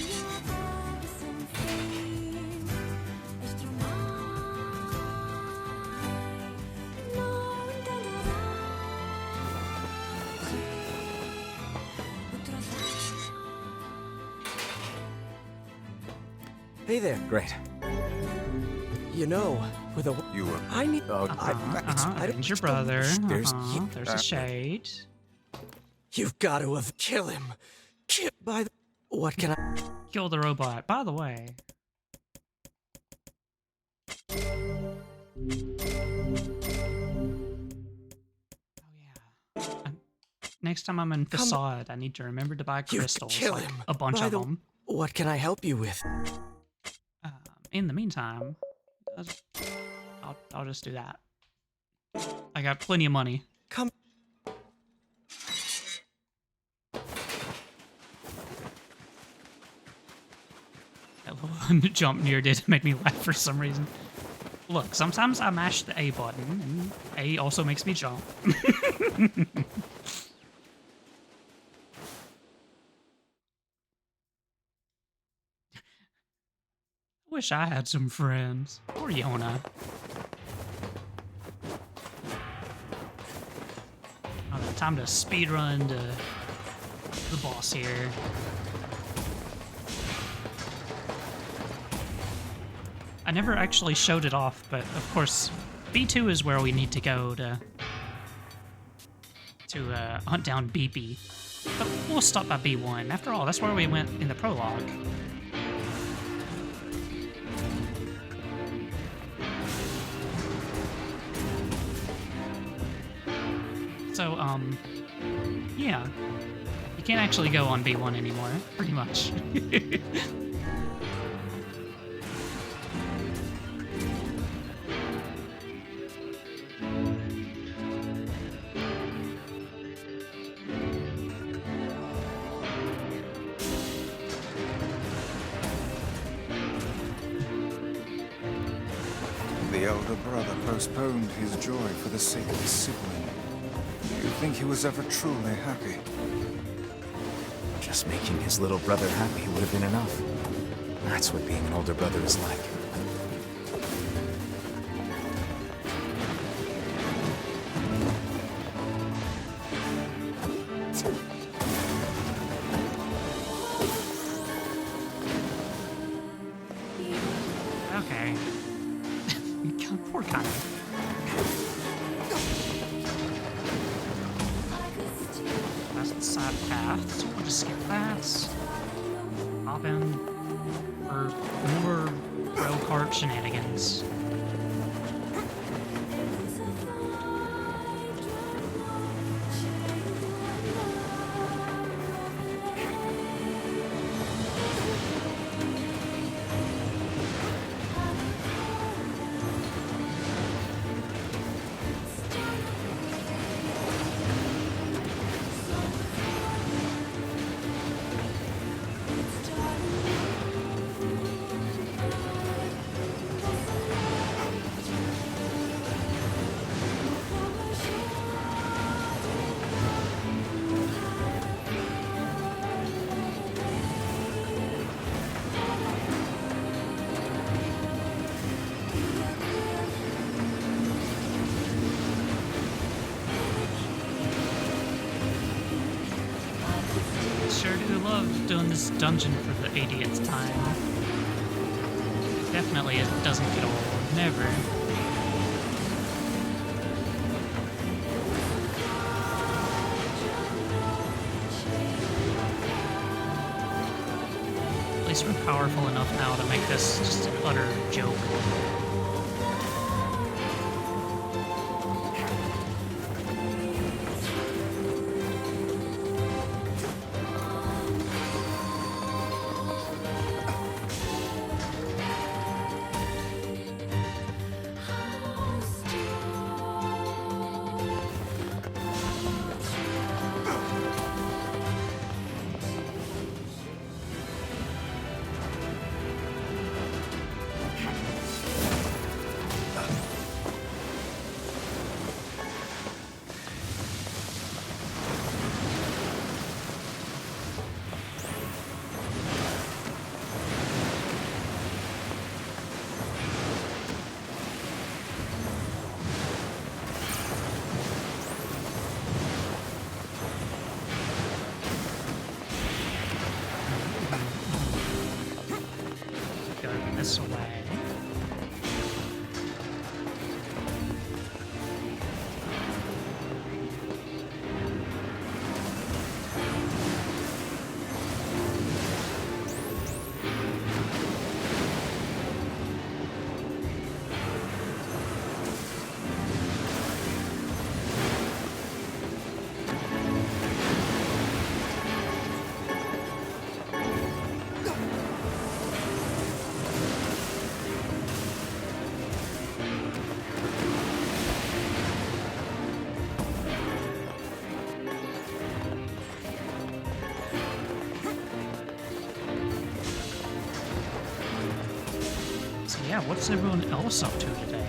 Hey there. Great. You know, with a... You were... I need... Avenge your brother. There's a shade. You've got to have... Kill him. By the... What can I... Kill the robot. By the way. Next time I'm in Facade, I need to remember to buy crystals. Kill like him. a bunch By of the... them. What can I help you with? In the meantime, I'll just do that. I got plenty of money. Come. That little jump near did make me laugh for some reason. Look, sometimes I mash the A button, and A also makes me jump. Wish I had some friends. Or Yona. Okay, time to speedrun to the boss here. I never actually showed it off, but of course, B2 is where we need to go to hunt down BP. But we'll stop by B1. After all, that's where we went in the prologue. So, yeah. You can't actually go on B1 anymore, pretty much. The elder brother postponed his joy for the sake of his sibling. Do you think he was ever truly happy? Just making his little brother happy would have been enough. That's what being an older brother is like. Okay. Poor Kyle. That's the side path, so we'll just skip that. Hop in for more rail cart shenanigans. doing this dungeon for the 80th time. Definitely it doesn't get old. Never. At least we're powerful enough now to make this just an utter joke. This away. Yeah, what's everyone else up to today?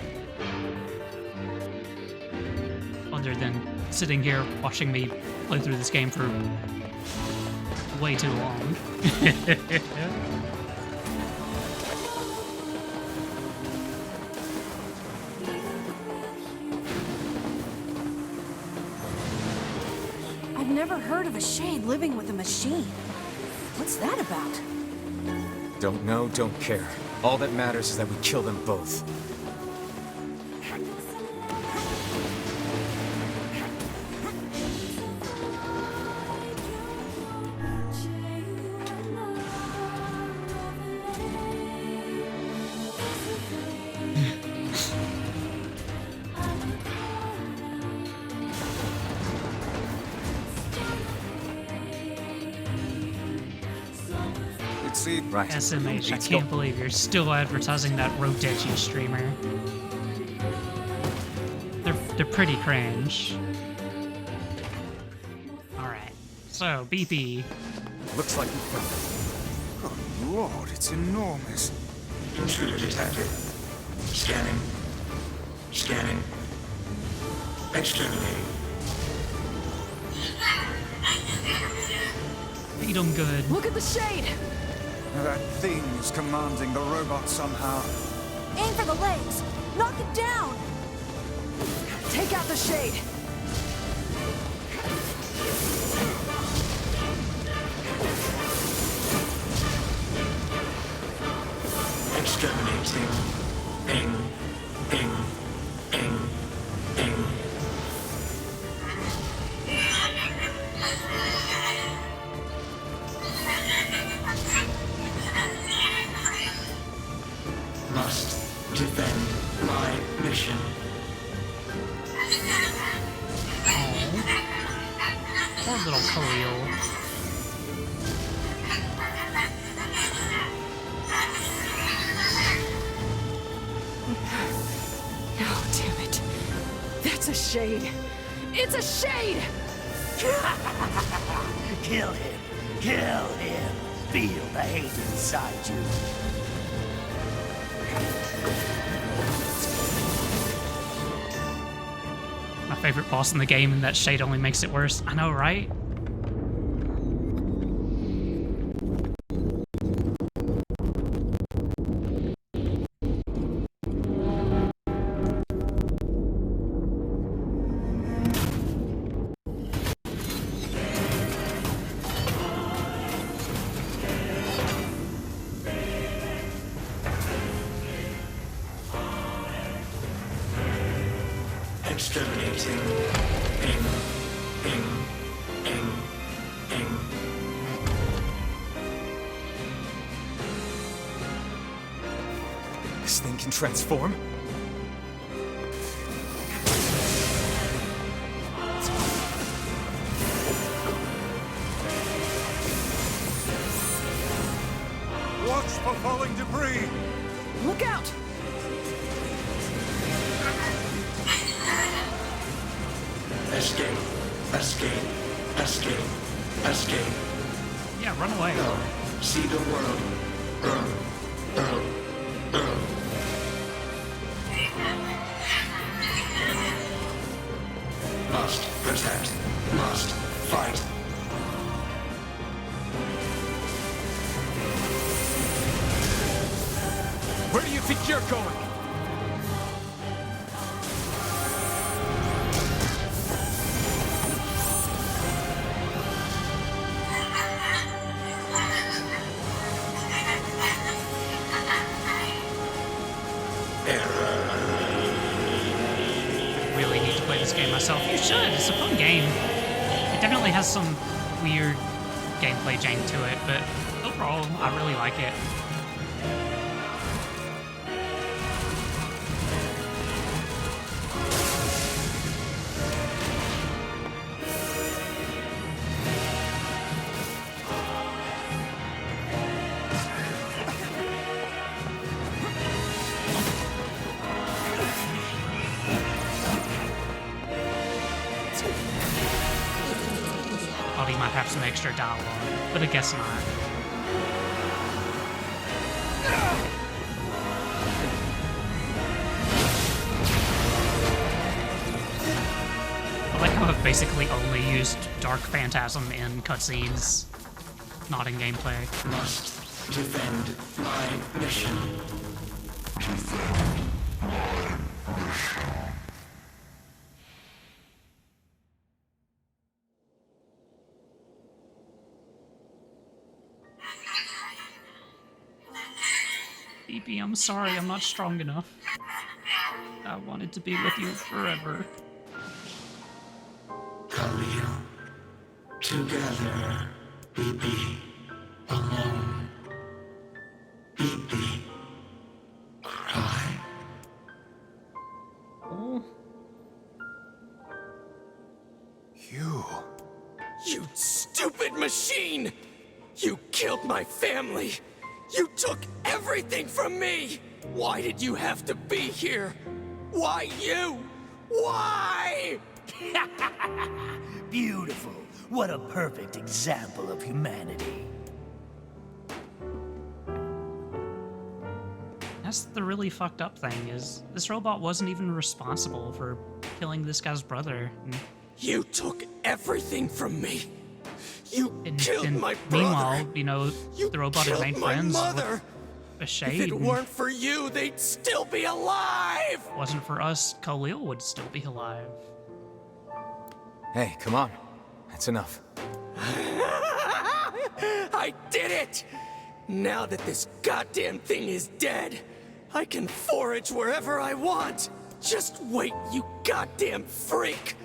Other than sitting here watching me play through this game for way too long. I've never heard of a shade living with a machine. What's that about? Don't know, don't care. All that matters is that we kill them both. Right. SMH, I can't believe you're still advertising that Rodechi streamer. They're pretty cringe. Alright, so BP. Looks like we found it. Oh lord, it's enormous. Intruder detected. Scanning. Scanning. Exterminating. Beat 'em good. Look at the shade! That thing is commanding the robot somehow. Aim for the legs! Knock it down! Take out the shade! Exterminating. Ing. Ing. Ing. Ing. Must defend my mission. Poor little Khalil. Oh, damn it. That's a shade. It's a shade! Kill him. Kill him. Feel the hate inside you. My favorite boss in the game, and that shade only makes it worse. I know, right? Exterminating. Ing. Ing. Ing. Ing. This thing can transform? Watch for falling debris! Look out! Escape. Escape. Escape. Escape. Yeah, run away. Go. See the world. Earl. Earl. Earl. Must protect. Must fight. Where do you think you're going? Really need to play this game myself. You should. It's a fun game. It definitely has some weird gameplay jank to it, but overall, I really like it. Thought he might have some extra dialogue, but I guess not. I like how I've basically only used Dark Phantasm in cutscenes, not in gameplay. Must defend my mission. BB, I'm sorry, I'm not strong enough. I wanted to be with you forever. Khalil. Together we be. Alone. Be. Cry. Oh. You stupid machine! You killed my family! You took everything from me! Why did you have to be here? Why you? Why? Beautiful. What a perfect example of humanity. That's the really fucked up thing, is this robot wasn't even responsible for killing this guy's brother. You took everything from me! You killed And my brother! meanwhile, you know, the robot had killed made my friends mother! with a If shade. it weren't for you, they'd still be alive! Wasn't for us, Khalil would still be alive. Hey, come on. That's enough. I did it! Now that this goddamn thing is dead, I can forage wherever I want! Just wait, you goddamn freak!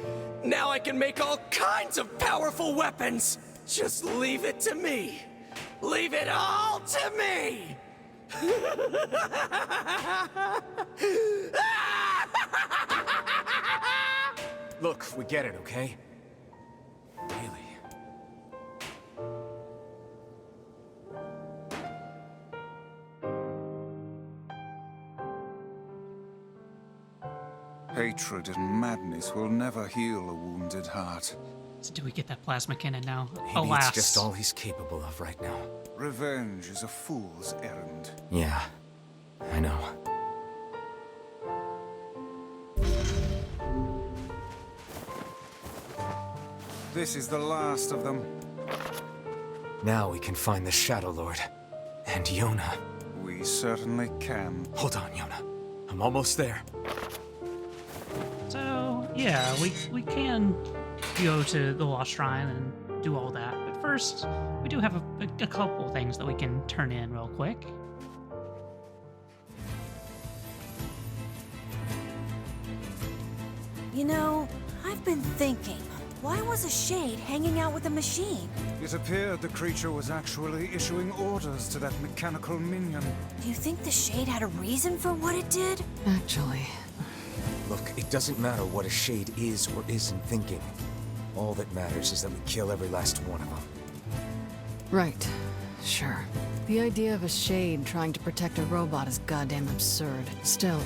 Now I can make all kinds of powerful weapons! Just leave it to me! Leave it all to me! Look, we get it, okay? Really? Hatred and madness will never heal a wounded heart. So do we get that plasma cannon now? Maybe Alas. it's just all he's capable of right now. Revenge is a fool's errand. Yeah, I know. This is the last of them. Now we can find the Shadow Lord. And Yona. We certainly can. Hold on, Yona. I'm almost there. So, yeah, we can go to the Lost Shrine and do all that. But first, we do have a couple things that we can turn in real quick. You know, I've been thinking, why was a shade hanging out with a machine? It appeared the creature was actually issuing orders to that mechanical minion. Do you think the shade had a reason for what it did? Actually. Look, it doesn't matter what a shade is or isn't thinking. All that matters is that we kill every last one of them. Right. Sure. The idea of a shade trying to protect a robot is goddamn absurd. Still,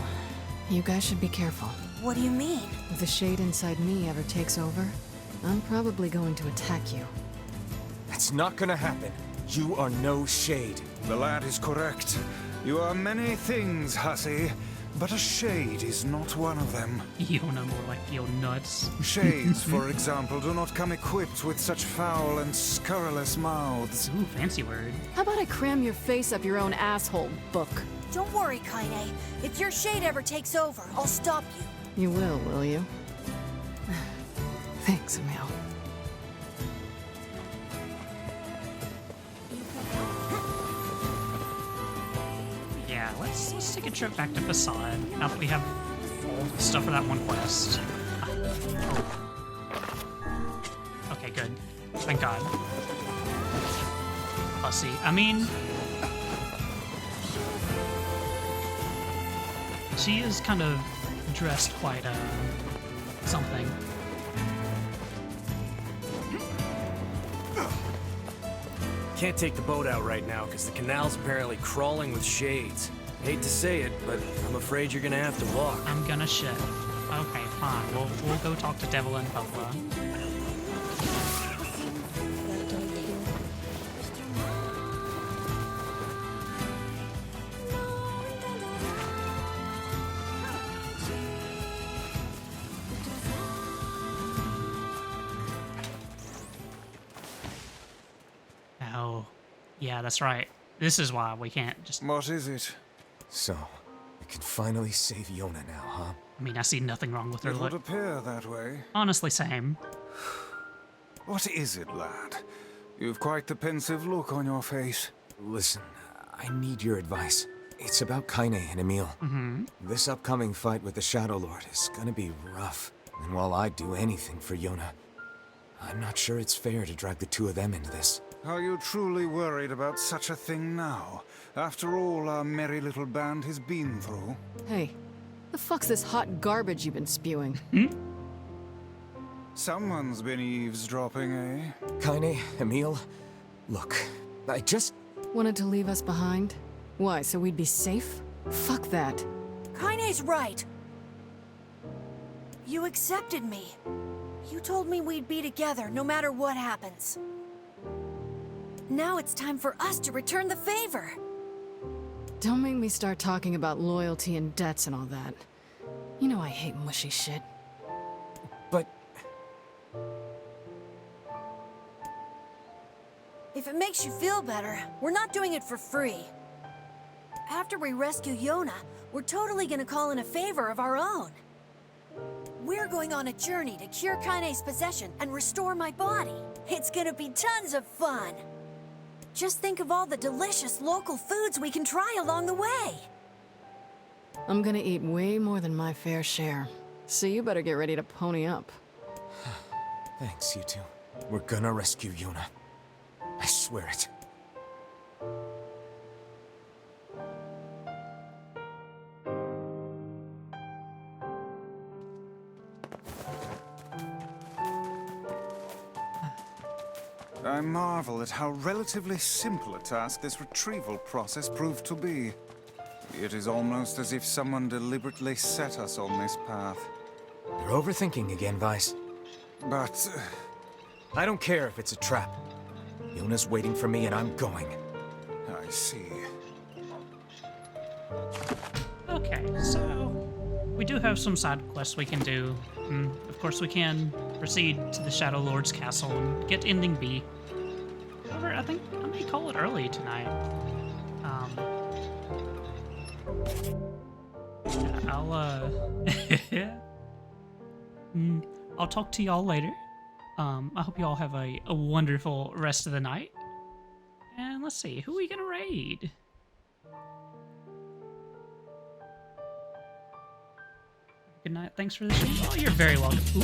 you guys should be careful. What do you mean? If the shade inside me ever takes over, I'm probably going to attack you. That's not gonna happen. You are no shade. The lad is correct. You are many things, hussy, but a shade is not one of them. Yona, more like yo nuts. Shades, for example, do not come equipped with such foul and scurrilous mouths. Ooh, fancy word. How about I cram your face up your own asshole, book? Don't worry, Kaine. If your shade ever takes over, I'll stop you. You will you? Thanks, Emil. Yeah, let's take a trip back to Facade now that we have all the stuff for that one quest. Okay, good. Thank God. Pussy. I mean, she is kind of dressed quite something. Can't take the boat out right now because the canal's apparently crawling with shades. Hate to say it, but I'm afraid you're gonna have to walk. I'm gonna shift. Okay, fine. We'll go talk to Devil and Bubba. Oh, yeah, that's right. This is why we can't just... What is it? So, we can finally save Yona now, huh? I mean, I see nothing wrong with her It would look. appear that way. Honestly, same. What is it, lad? You've quite the pensive look on your face. Listen, I need your advice. It's about Kaine and Emil. This upcoming fight with the Shadow Lord is gonna be rough. And while I'd do anything for Yona, I'm not sure it's fair to drag the two of them into this. Are you truly worried about such a thing now? After all our merry little band has been through? Hey, the fuck's this hot garbage you've been spewing? Someone's been eavesdropping, eh? Kaine, Emil, look, I just... Wanted to leave us behind? Why, so we'd be safe? Fuck that. Kaine's right. You accepted me. You told me we'd be together no matter what happens. Now it's time for us to return the favor. Don't make me start talking about loyalty and debts and all that. You know I hate mushy shit. But... If it makes you feel better, we're not doing it for free. After we rescue Yona, we're totally gonna call in a favor of our own. We're going on a journey to cure Kaine's possession and restore my body. It's gonna be tons of fun. Just think of all the delicious local foods we can try along the way. I'm gonna eat way more than my fair share. So you better get ready to pony up. Thanks, you two. We're gonna rescue Yona. I swear it. I marvel at how relatively simple a task this retrieval process proved to be. It is almost as if someone deliberately set us on this path. You're overthinking again, Vice. But... I don't care if it's a trap. Yona's waiting for me and I'm going. I see. Okay, so we do have some side quests we can do. Of course, we can proceed to the Shadow Lord's castle and get ending B. However, I think I may call it early tonight. Yeah, I'll talk to y'all later. I hope y'all have a wonderful rest of the night. And let's see, who are we gonna raid? Good night. Thanks for the stream. Oh, you're very welcome. Ooh.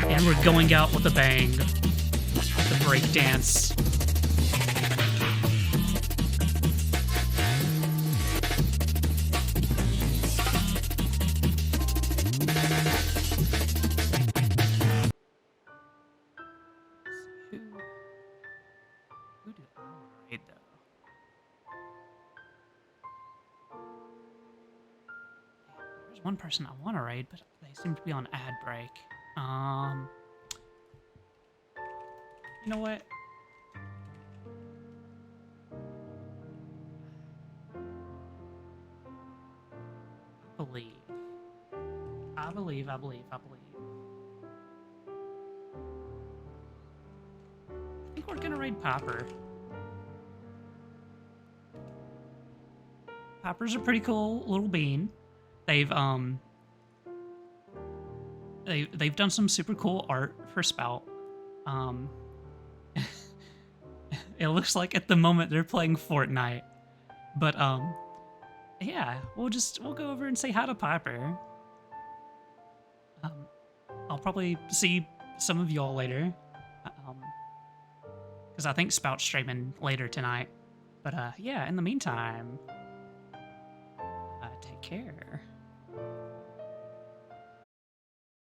And we're going out with a bang. The break dance. Who do I want to raid, though? There's one person I want to raid, but they seem to be on ad break. You know what? I believe. I think we're gonna raid Popper. Popper's a pretty cool little bean. They've done some super cool art for Spout. It looks like at the moment they're playing Fortnite. But yeah, we'll go over and say hi to Popper. I'll probably see some of y'all later. Because I think Spout's streaming later tonight. But yeah, in the meantime, take care.